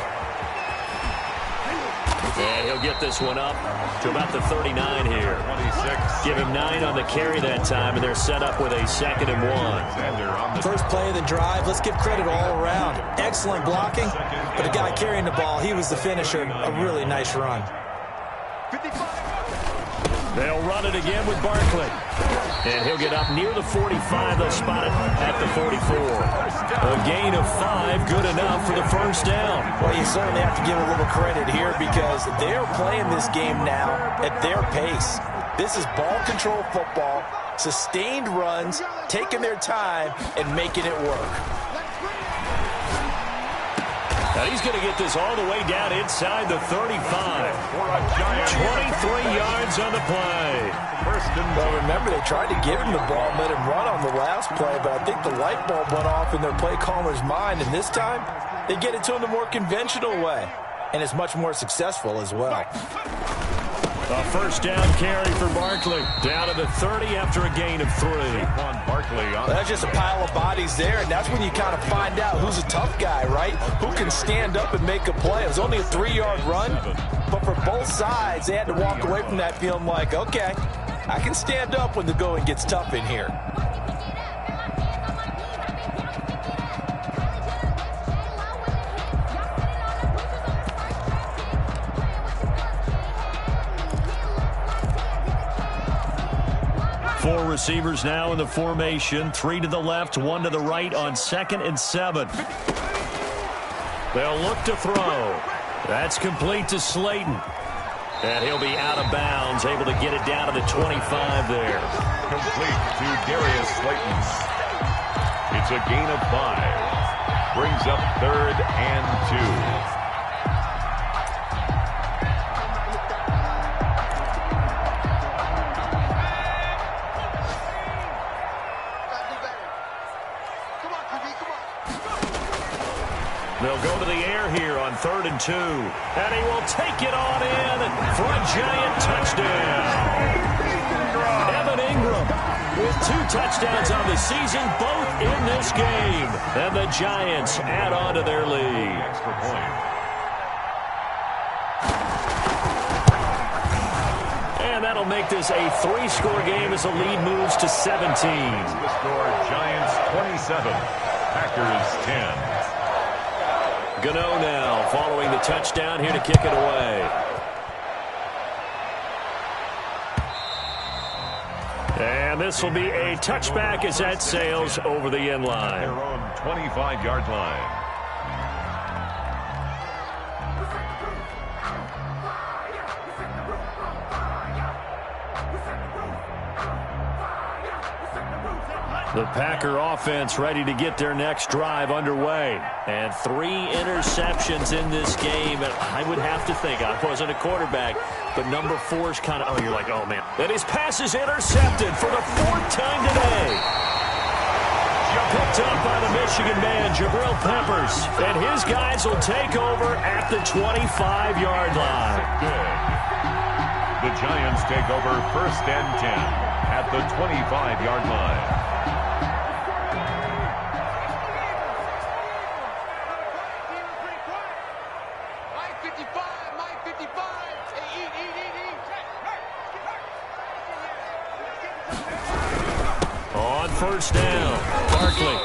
And he'll get this one up to about the 39 here. 26. Give him 9 on the carry that time, and they're set up with a 2nd and 1. First play of the drive, let's give credit all around. Excellent blocking, but the guy carrying the ball, he was the finisher. A really nice run. They'll run it again with Barkley. And he'll get up near the 45. They'll spot it at the 44. A gain of 5, good enough for the first down. Well, you certainly have to give a little credit here because they're playing this game now at their pace. This is ball control football, sustained runs, taking their time, and making it work. Now he's going to get this all the way down inside the 35. 23 yards on the play. Well, remember, they tried to give him the ball and let him run on the last play, but I think the light bulb went off in their play caller's mind, and this time they get it to him the more conventional way, and it's much more successful as well. A first down carry for Barkley. Down to the 30 after a gain of 3. That's just a pile of bodies there, and that's when you kind of find out who's a tough guy, right? Who can stand up and make a play. It was only a 3-yard run, but for both sides, they had to walk away from that feeling like, okay, I can stand up when the going gets tough in here. Four receivers now in the formation. 3 to the left, 1 to the right on 2nd and 7. They'll look to throw. That's complete to Slayton. And he'll be out of bounds, able to get it down to the 25 there. Complete to Darius Slayton. It's a gain of 5. Brings up 3rd and 2. They'll go to the air here on 3rd and 2. And he will take it on in for a giant touchdown. Evan Ingram with 2 touchdowns on the season, both in this game. And the Giants add on to their lead. Extra point. And that'll make this a 3-score game as the lead moves to 17. The score, Giants 27, Packers 10. Gano now following the touchdown here to kick it away. And this will be a touchback as that sails over the end line. Their own 25-yard line. The Packer offense ready to get their next drive underway. And 3 interceptions in this game. And I would have to think, I wasn't a quarterback, but number 4 is kind of, you're like, oh, man. And his pass is intercepted for the 4th time today. Picked up by the Michigan man, Jabril Peppers. And his guys will take over at the 25-yard line. Good. The Giants take over 1st and 10 at the 25-yard line. On 1st down, Barkley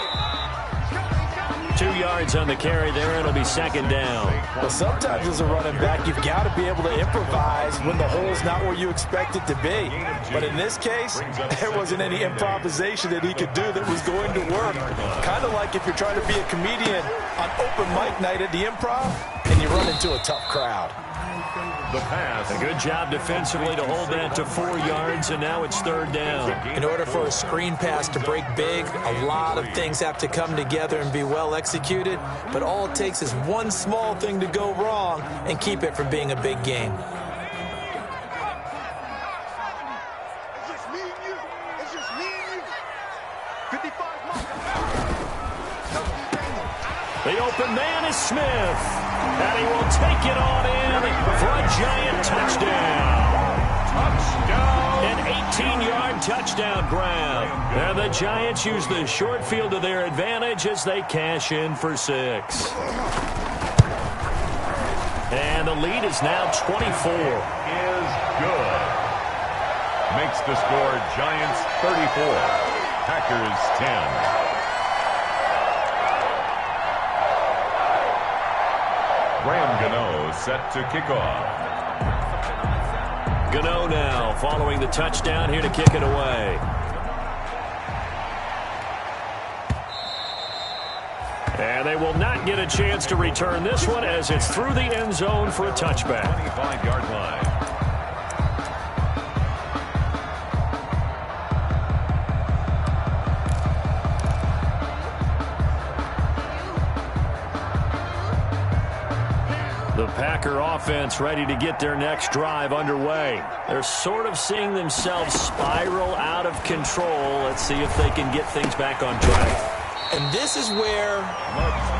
2 yards on the carry there. It'll be second down. Well, sometimes as a running back, you've got to be able to improvise when the hole's not where you expect it to be. But in this case, there wasn't any improvisation that he could do that was going to work. Kind of like if you're trying to be a comedian on open mic night at the Improv and you run into a tough crowd. The pass. A good job defensively to hold that to 4 yards, and now it's third down. In order for a screen pass to break big, a lot of things have to come together and be well executed, but all it takes is one small thing to go wrong and keep it from being a big game. It's just me and you. It's just me and you. 55 mark. The open man is Smith, and he will take it on in for a giant touchdown. Touchdown. An 18-yard touchdown grab. And the Giants use the short field to their advantage as they cash in for 6. And the lead is now 24. Is good. Makes the score Giants 34, Packers 10. Graham Gano set to kick off. Gano now following the touchdown here to kick it away. And they will not get a chance to return this one as it's through the end zone for a touchback. 25-yard line. The Packer offense ready to get their next drive underway. They're sort of seeing themselves spiral out of control. Let's see if they can get things back on track. And this is where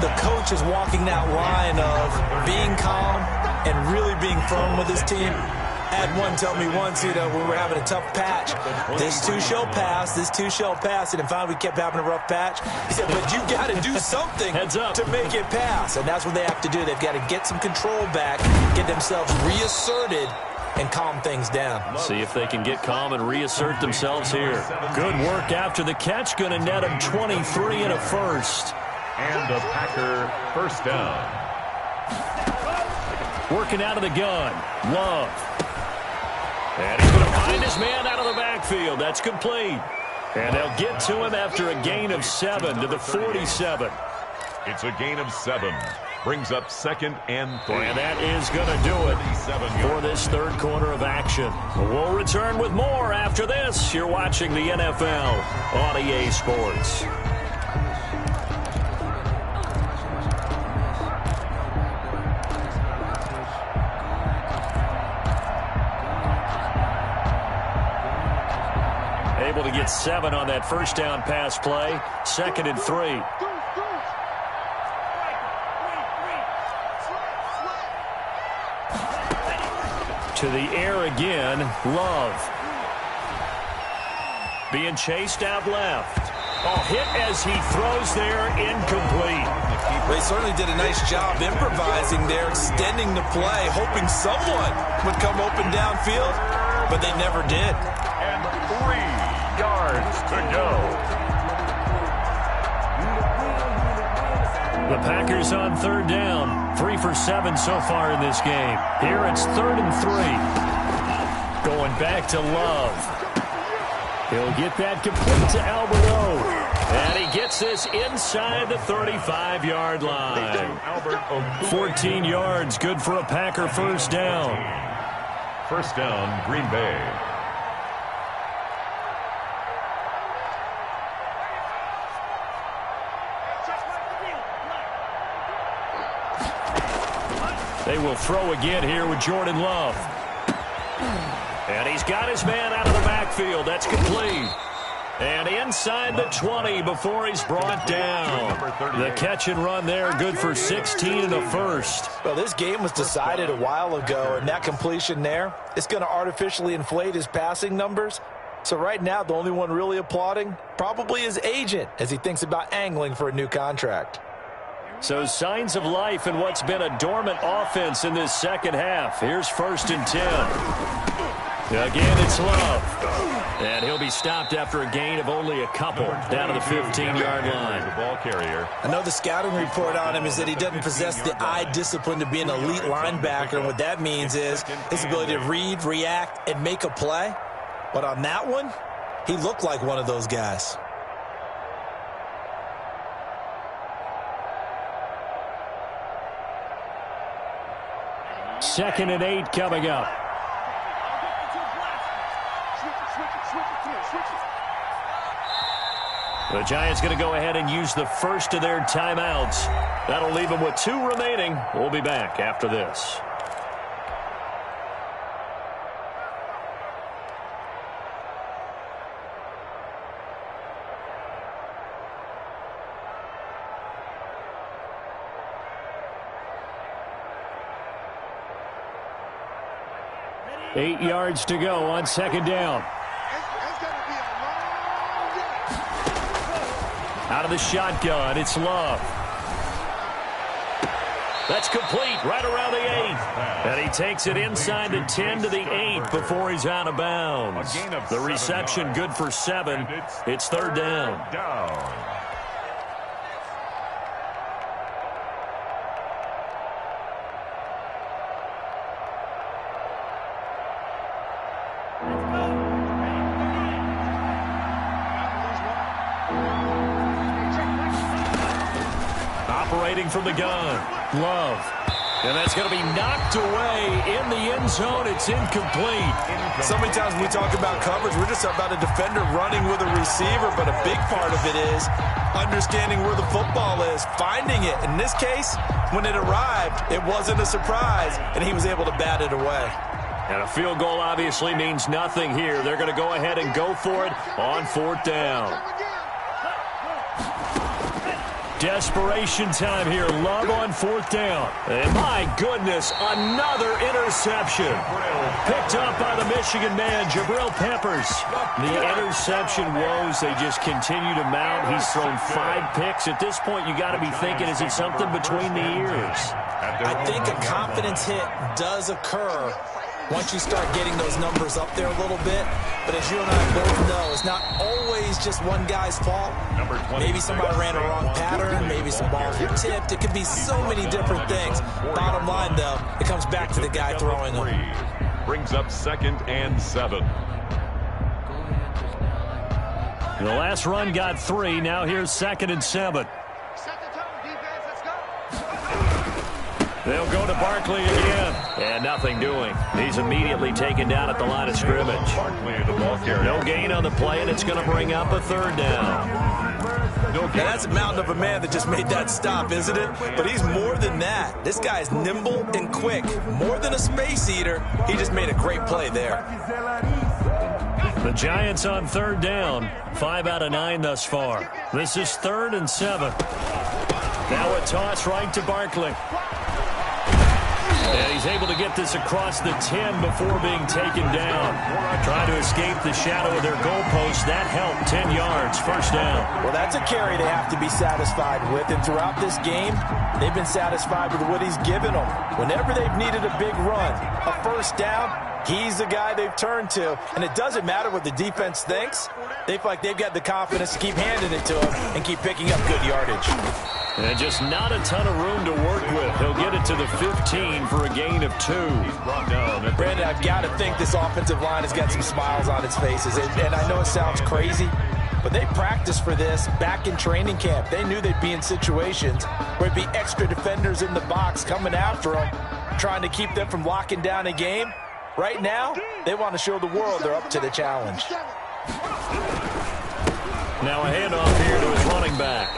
the coach is walking that line of being calm and really being firm with his team. I had one tell me once, when we were having a tough patch, this too shall pass, this too shall pass, and finally we kept having a rough patch. He said, but you got to do something to make it pass, and that's what they have to do. They've got to get some control back, get themselves reasserted, and calm things down. See if they can get calm and reassert themselves here. Good work after the catch, going to net them 23 and a first. And a Packer first down. Working out of the gun, Love. And he's going to find his man out of the backfield. That's complete. And they'll get to him after a gain of 7 to the 47. It's a gain of 7. Brings up 2nd and 3. And that is going to do it for this third quarter of action. We'll return with more after this. You're watching the NFL on EA Sports. Able to get 7 on that first down pass play. 2nd and 3. To the air again, Love. Being chased out left. Oh, hit as he throws there, incomplete. They certainly did a nice job improvising there, extending the play, hoping someone would come open downfield, but they never did. And 3 yards to go. The Packers on third down. 3 for 7 so far in this game. Here it's 3rd and 3. Going back to Love. He'll get that complete to Alberto. And he gets this inside the 35-yard line. 14 yards, good for a Packer first down. First down, Green Bay. They will throw again here with Jordan Love. And he's got his man out of the backfield. That's complete. And inside the 20 before he's brought down. The catch and run there, good for 16 and a first. Well, this game was decided a while ago, and that completion there is going to artificially inflate his passing numbers. So right now, the only one really applauding probably his agent as he thinks about angling for a new contract. So signs of life in what's been a dormant offense in this second half. Here's 1st and 10. Again, it's Love. And he'll be stopped after a gain of only a couple down to the 15-yard line. The ball carrier. I know the scouting report on him is that he doesn't possess the eye discipline to be an elite linebacker. And what that means is his ability to read, react, and make a play. But on that one, he looked like one of those guys. Second and 8 coming up. The Giants going to go ahead and use the first of their timeouts. That'll leave them with 2 remaining. We'll be back after this. Eight yards to go on second down. Out of the shotgun, it's Love. That's complete right around the 8. And he takes it inside the 10 to the 8 before he's out of bounds. The reception good for 7. It's third down. Operating from the gun, Love. And that's going to be knocked away in the end zone. It's incomplete. So many times when we talk about coverage, we're just about a defender running with a receiver, but a big part of it is understanding where the football is, finding it. In this case, when it arrived, it wasn't a surprise, and he was able to bat it away. And a field goal obviously means nothing here. They're going to go ahead and go for it on fourth down. Desperation time here. Love on fourth down. And my goodness, another interception. Picked up by the Michigan man, Jabril Peppers. The interception woes, they just continue to mount. He's thrown 5 picks. At this point, you got to be thinking, is it something between the ears? I think a confidence hit does occur once you start getting those numbers up there a little bit. But as you and I both know, it's not always just one guy's fault. Maybe somebody ran a wrong pattern. Maybe some balls were tipped. It could be so many different things. Bottom line, though, it comes back to the guy throwing them. Brings up 2nd and 7. The last run got 3. Now here's 2nd and 7. They'll go to Barkley again. And nothing doing. He's immediately taken down at the line of scrimmage. No gain on the play, and it's going to bring up a third down. Now that's a mountain of a man that just made that stop, isn't it? But he's more than that. This guy's nimble and quick. More than a space eater. He just made a great play there. The Giants on third down. 5 out of 9 thus far. This is 3rd and 7. Now a toss right to Barkley. And he's able to get this across the 10 before being taken down. Trying to escape the shadow of their goalpost. That helped. 10 yards. First down. Well, that's a carry they have to be satisfied with. And throughout this game, they've been satisfied with what he's given them. Whenever they've needed a big run, a first down, he's the guy they've turned to. And it doesn't matter what the defense thinks. They feel like they've got the confidence to keep handing it to him and keep picking up good yardage. And just not a ton of room to work with. He'll get it to the 15 for a gain of 2. Brandon, I've got to think this offensive line has got some smiles on its faces. And I know it sounds crazy, but they practiced for this back in training camp. They knew they'd be in situations where it'd be extra defenders in the box coming after them, trying to keep them from locking down a game. Right now, they want to show the world they're up to the challenge. Now a handoff here to his running back.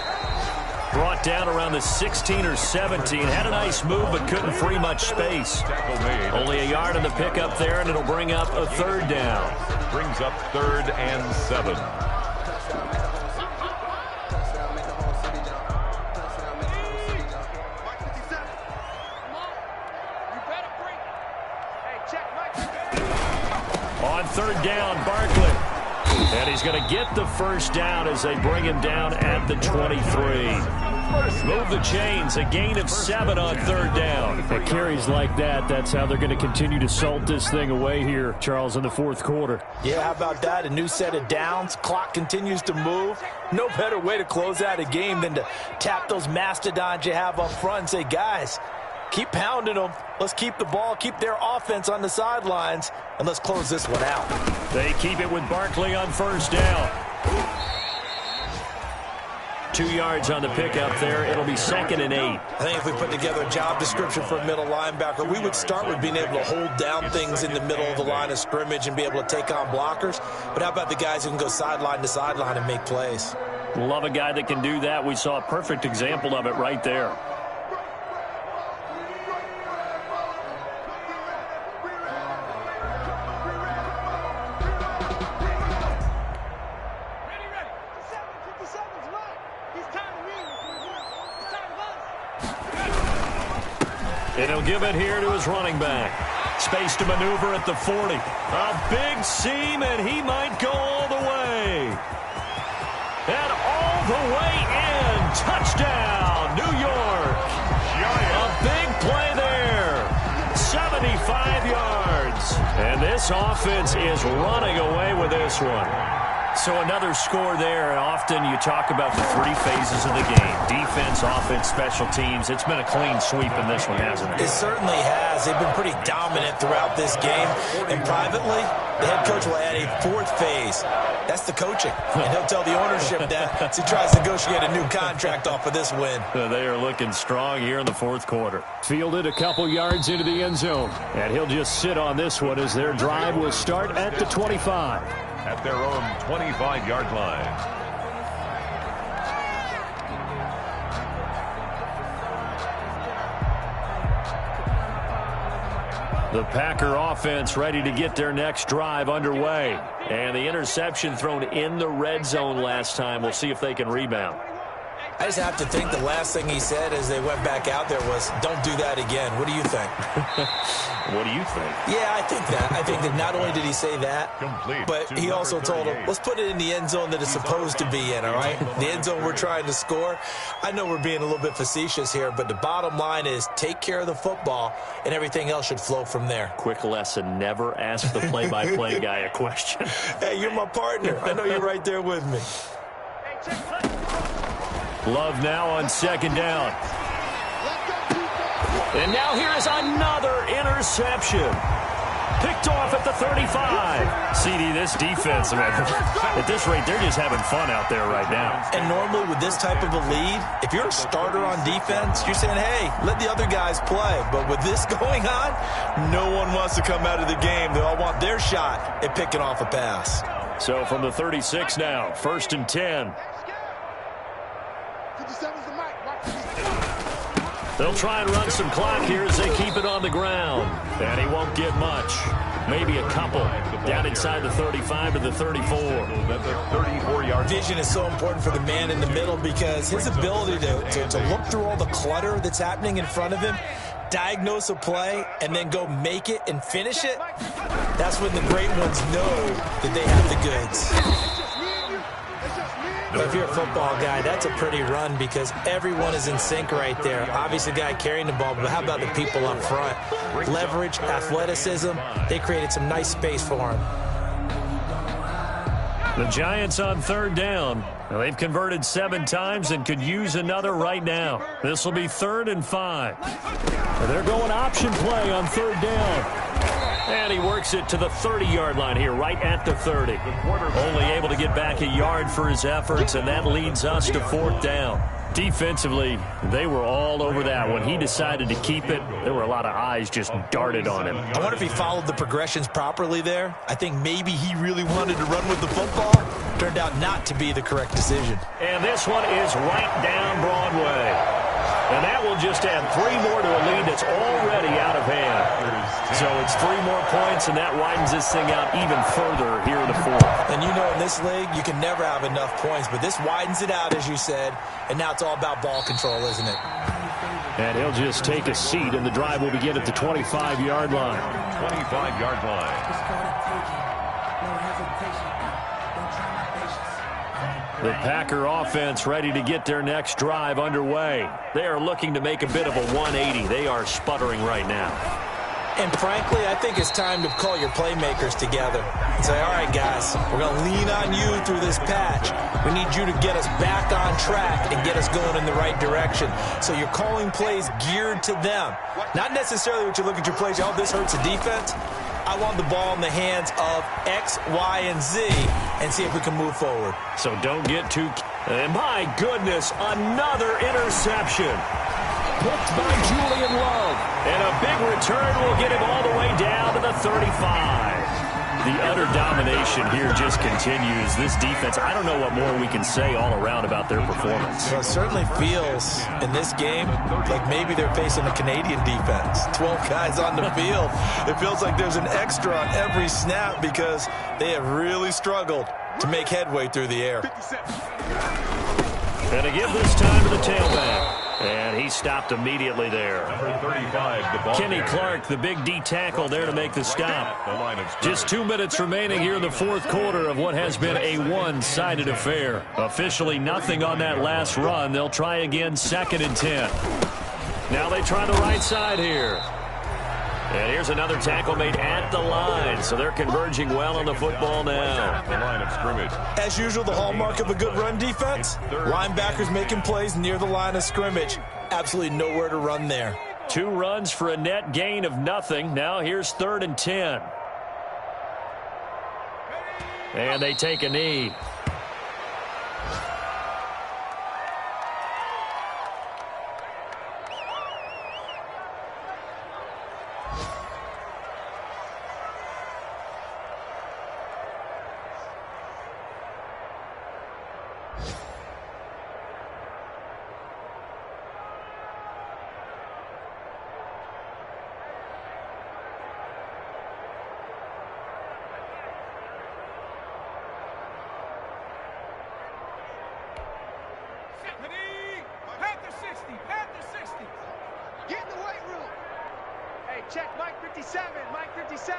Brought down around the 16 or 17. Had a nice move, but couldn't free much space. Only a yard on the pickup there, and it'll bring up a third down. Brings up 3rd and 7. On third down, Barkley. And he's going to get the first down as they bring him down at the 23. Move the chains, a gain of 7 on 3rd down. At carries like that, that's how they're going to continue to salt this thing away here, Charles, in the 4th quarter. Yeah, how about that? A new set of downs. Clock continues to move. No better way to close out a game than to tap those mastodons you have up front and say, guys, keep pounding them. Let's keep the ball, keep their offense on the sidelines, and let's close this one out. They keep it with Barkley on 1st down. 2 yards on the pickup there. It'll be 2nd and 8. I think if we put together a job description for a middle linebacker, we would start with being able to hold down things in the middle of the line of scrimmage and be able to take on blockers. But how about the guys who can go sideline to sideline and make plays? Love a guy that can do that. We saw a perfect example of it right there. And he'll give it here to his running back. Space to maneuver at the 40. A big seam, and he might go all the way. And all the way in. Touchdown, New York. A big play there. 75 yards. And this offense is running away with this one. So another score there, and often you talk about the 3 phases of the game. Defense, offense, special teams. It's been a clean sweep in this one, hasn't it? It certainly has. They've been pretty dominant throughout this game. And privately, the head coach will add a 4th phase. That's the coaching. And he'll tell the ownership that as he tries to negotiate a new contract off of this win. They are looking strong here in the 4th quarter. Fielded a couple yards into the end zone. And he'll just sit on this one as their drive will start at the 25. At their own 25-yard line. The Packer offense ready to get their next drive underway. And the interception thrown in the red zone last time. We'll see if they can rebound. I just have to think the last thing he said as they went back out there was, don't do that again. What do you think? What do you think? Yeah, I think that. I think that not only did he say that, but he also told him, let's put it in the end zone that it's supposed to be in, all right? The end zone we're trying to score. I know we're being a little bit facetious here, but the bottom line is take care of the football, and everything else should flow from there. Quick lesson, never ask the play-by-play guy a question. Hey, you're my partner. I know you're right there with me. Love now on 2nd down. And now here is another interception. Picked off at the 35. CD, this defense, man, at this rate, they're just having fun out there right now. And normally with this type of a lead, if you're a starter on defense, you're saying, hey, let the other guys play. But with this going on, no one wants to come out of the game. They all want their shot at picking off a pass. So from the 36 now, 1st and 10. They'll try and run some clock here as they keep it on the ground. And he won't get much. Maybe a couple. Down inside the 35 to the 34. That's a 34-yard. Vision is so important for the man in the middle because his ability to look through all the clutter that's happening in front of him, diagnose a play, and then go make it and finish it, that's when the great ones know that they have the goods. But if you're a football guy, that's a pretty run because everyone is in sync right there. Obviously, the guy carrying the ball, but how about the people up front? Leverage, athleticism, they created some nice space for him. The Giants on 3rd down. Now, they've converted 7 times and could use another right now. This will be 3rd and 5. They're going option play on 3rd down. And he works it to the 30-yard line here, right at the 30. Only able to get back a yard for his efforts, and that leads us to 4th down. Defensively, they were all over that. When he decided to keep it, there were a lot of eyes just darted on him. I wonder if he followed the progressions properly there. I think maybe he really wanted to run with the football. Turned out not to be the correct decision. And this one is right down Broadway. And that will just add 3 more to a lead that's already out of hand. So it's 3 more points, and that widens this thing out even further here in the 4th. And you know in this league, you can never have enough points, but this widens it out, as you said, and now it's all about ball control, isn't it? And he'll just take a seat, and the drive will begin at the 25-yard line. 25-yard line. The Packer offense ready to get their next drive underway. They are looking to make a bit of a 180. They are sputtering right now. And frankly, I think it's time to call your playmakers together and say, all right, guys, we're going to lean on you through this patch. We need you to get us back on track and get us going in the right direction. So you're calling plays geared to them. Not necessarily what you look at your plays, oh, this hurts the defense. I want the ball in the hands of X, Y, and Z and see if we can move forward. So don't get too... And my goodness, another interception. Picked by Julian Love. And a big return will get him all the way down to the 35. The utter domination here just continues. This defense, I don't know what more we can say all around about their performance. Well, it certainly feels in this game like maybe they're facing a Canadian defense. 12 guys on the field. It feels like there's an extra on every snap because they have really struggled to make headway through the air. And to give this time to the tailback. And he stopped immediately there. Number 35, the ball Kenny carrier. Clark, the big D tackle there to make the stop. The line of Just 2 minutes remaining here in the fourth quarter of what has been a one-sided affair. Officially nothing on that last run. They'll try again 2nd and 10. Now they try the right side here. And here's another tackle made at the line. So they're converging well on the football now. The line of scrimmage. As usual, the hallmark of a good run defense, linebackers making plays near the line of scrimmage. Absolutely nowhere to run there. 2 runs for a net gain of nothing. Now here's 3rd and 10. And they take a knee. Get in the weight room. Hey, check Mike 57. Mike 57.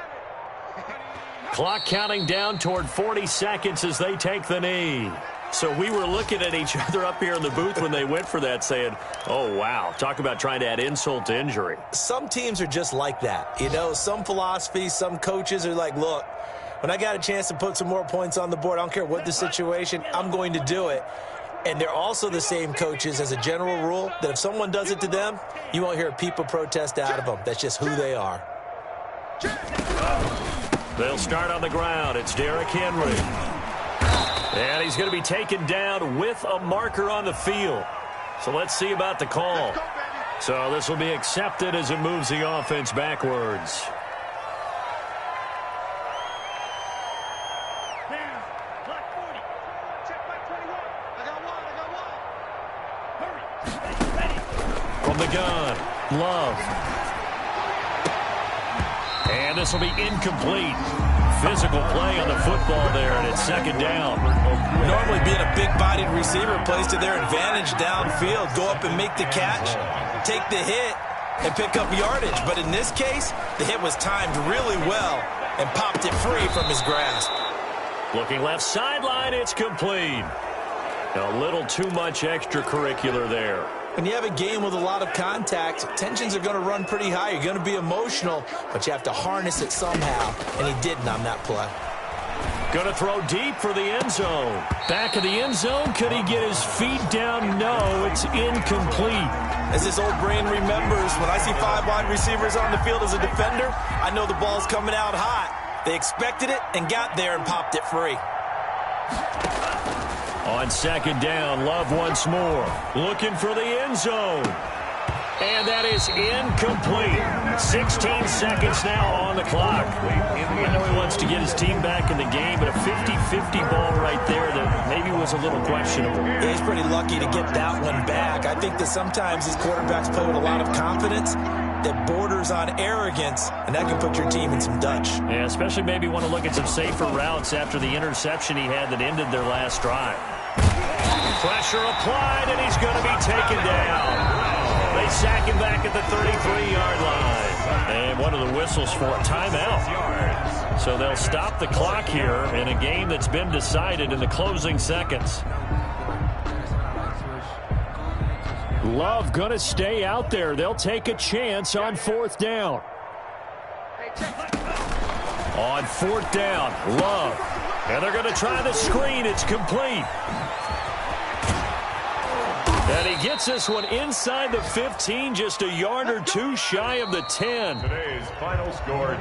Clock counting down toward 40 seconds as they take the knee. So we were looking at each other up here in the booth when they went for that saying, oh, wow, talk about trying to add insult to injury. Some teams are just like that. You know, some philosophies, some coaches are like, look, when I got a chance to put some more points on the board, I don't care what the situation, I'm going to do it. And they're also the same coaches as a general rule that if someone does it to them, you won't hear a people protest out of them. That's just who they are. They'll start on the ground. It's Derrick Henry. And he's going to be taken down with a marker on the field. So let's see about the call. So this will be accepted as it moves the offense backwards. From the gun, Love. And this will be incomplete. Physical play on the football there, and it's 2nd down. Normally being a big-bodied receiver plays to their advantage downfield. Go up and make the catch, take the hit, and pick up yardage. But in this case, the hit was timed really well and popped it free from his grasp. Looking left sideline, it's complete. A little too much extracurricular there. When you have a game with a lot of contact, tensions are going to run pretty high. You're going to be emotional, but you have to harness it somehow, and he didn't on that play. Going to throw deep for the end zone. Back of the end zone, could he get his feet down? No, it's incomplete. As this old brain remembers, when I see 5 wide receivers on the field as a defender, I know the ball's coming out hot. They expected it and got there and popped it free. On 2nd down, Love once more. Looking for the end zone. And that is incomplete. 16 seconds now on the clock. I know he wants to get his team back in the game, but a 50-50 ball right there that maybe was a little questionable. Yeah, he's pretty lucky to get that one back. I think that sometimes these quarterbacks play with a lot of confidence that borders on arrogance, and that can put your team in some Dutch. Yeah, especially maybe want to look at some safer routes after the interception he had that ended their last drive. Pressure applied, and he's going to be taken down. They sack him back at the 33-yard line. And one of the whistles for a timeout. So they'll stop the clock here in a game that's been decided in the closing seconds. Love going to stay out there. They'll take a chance on 4th down. On 4th down, Love. And they're going to try the screen. It's complete. And he gets this one inside the 15, just a yard or two shy of the 10. Today's final score.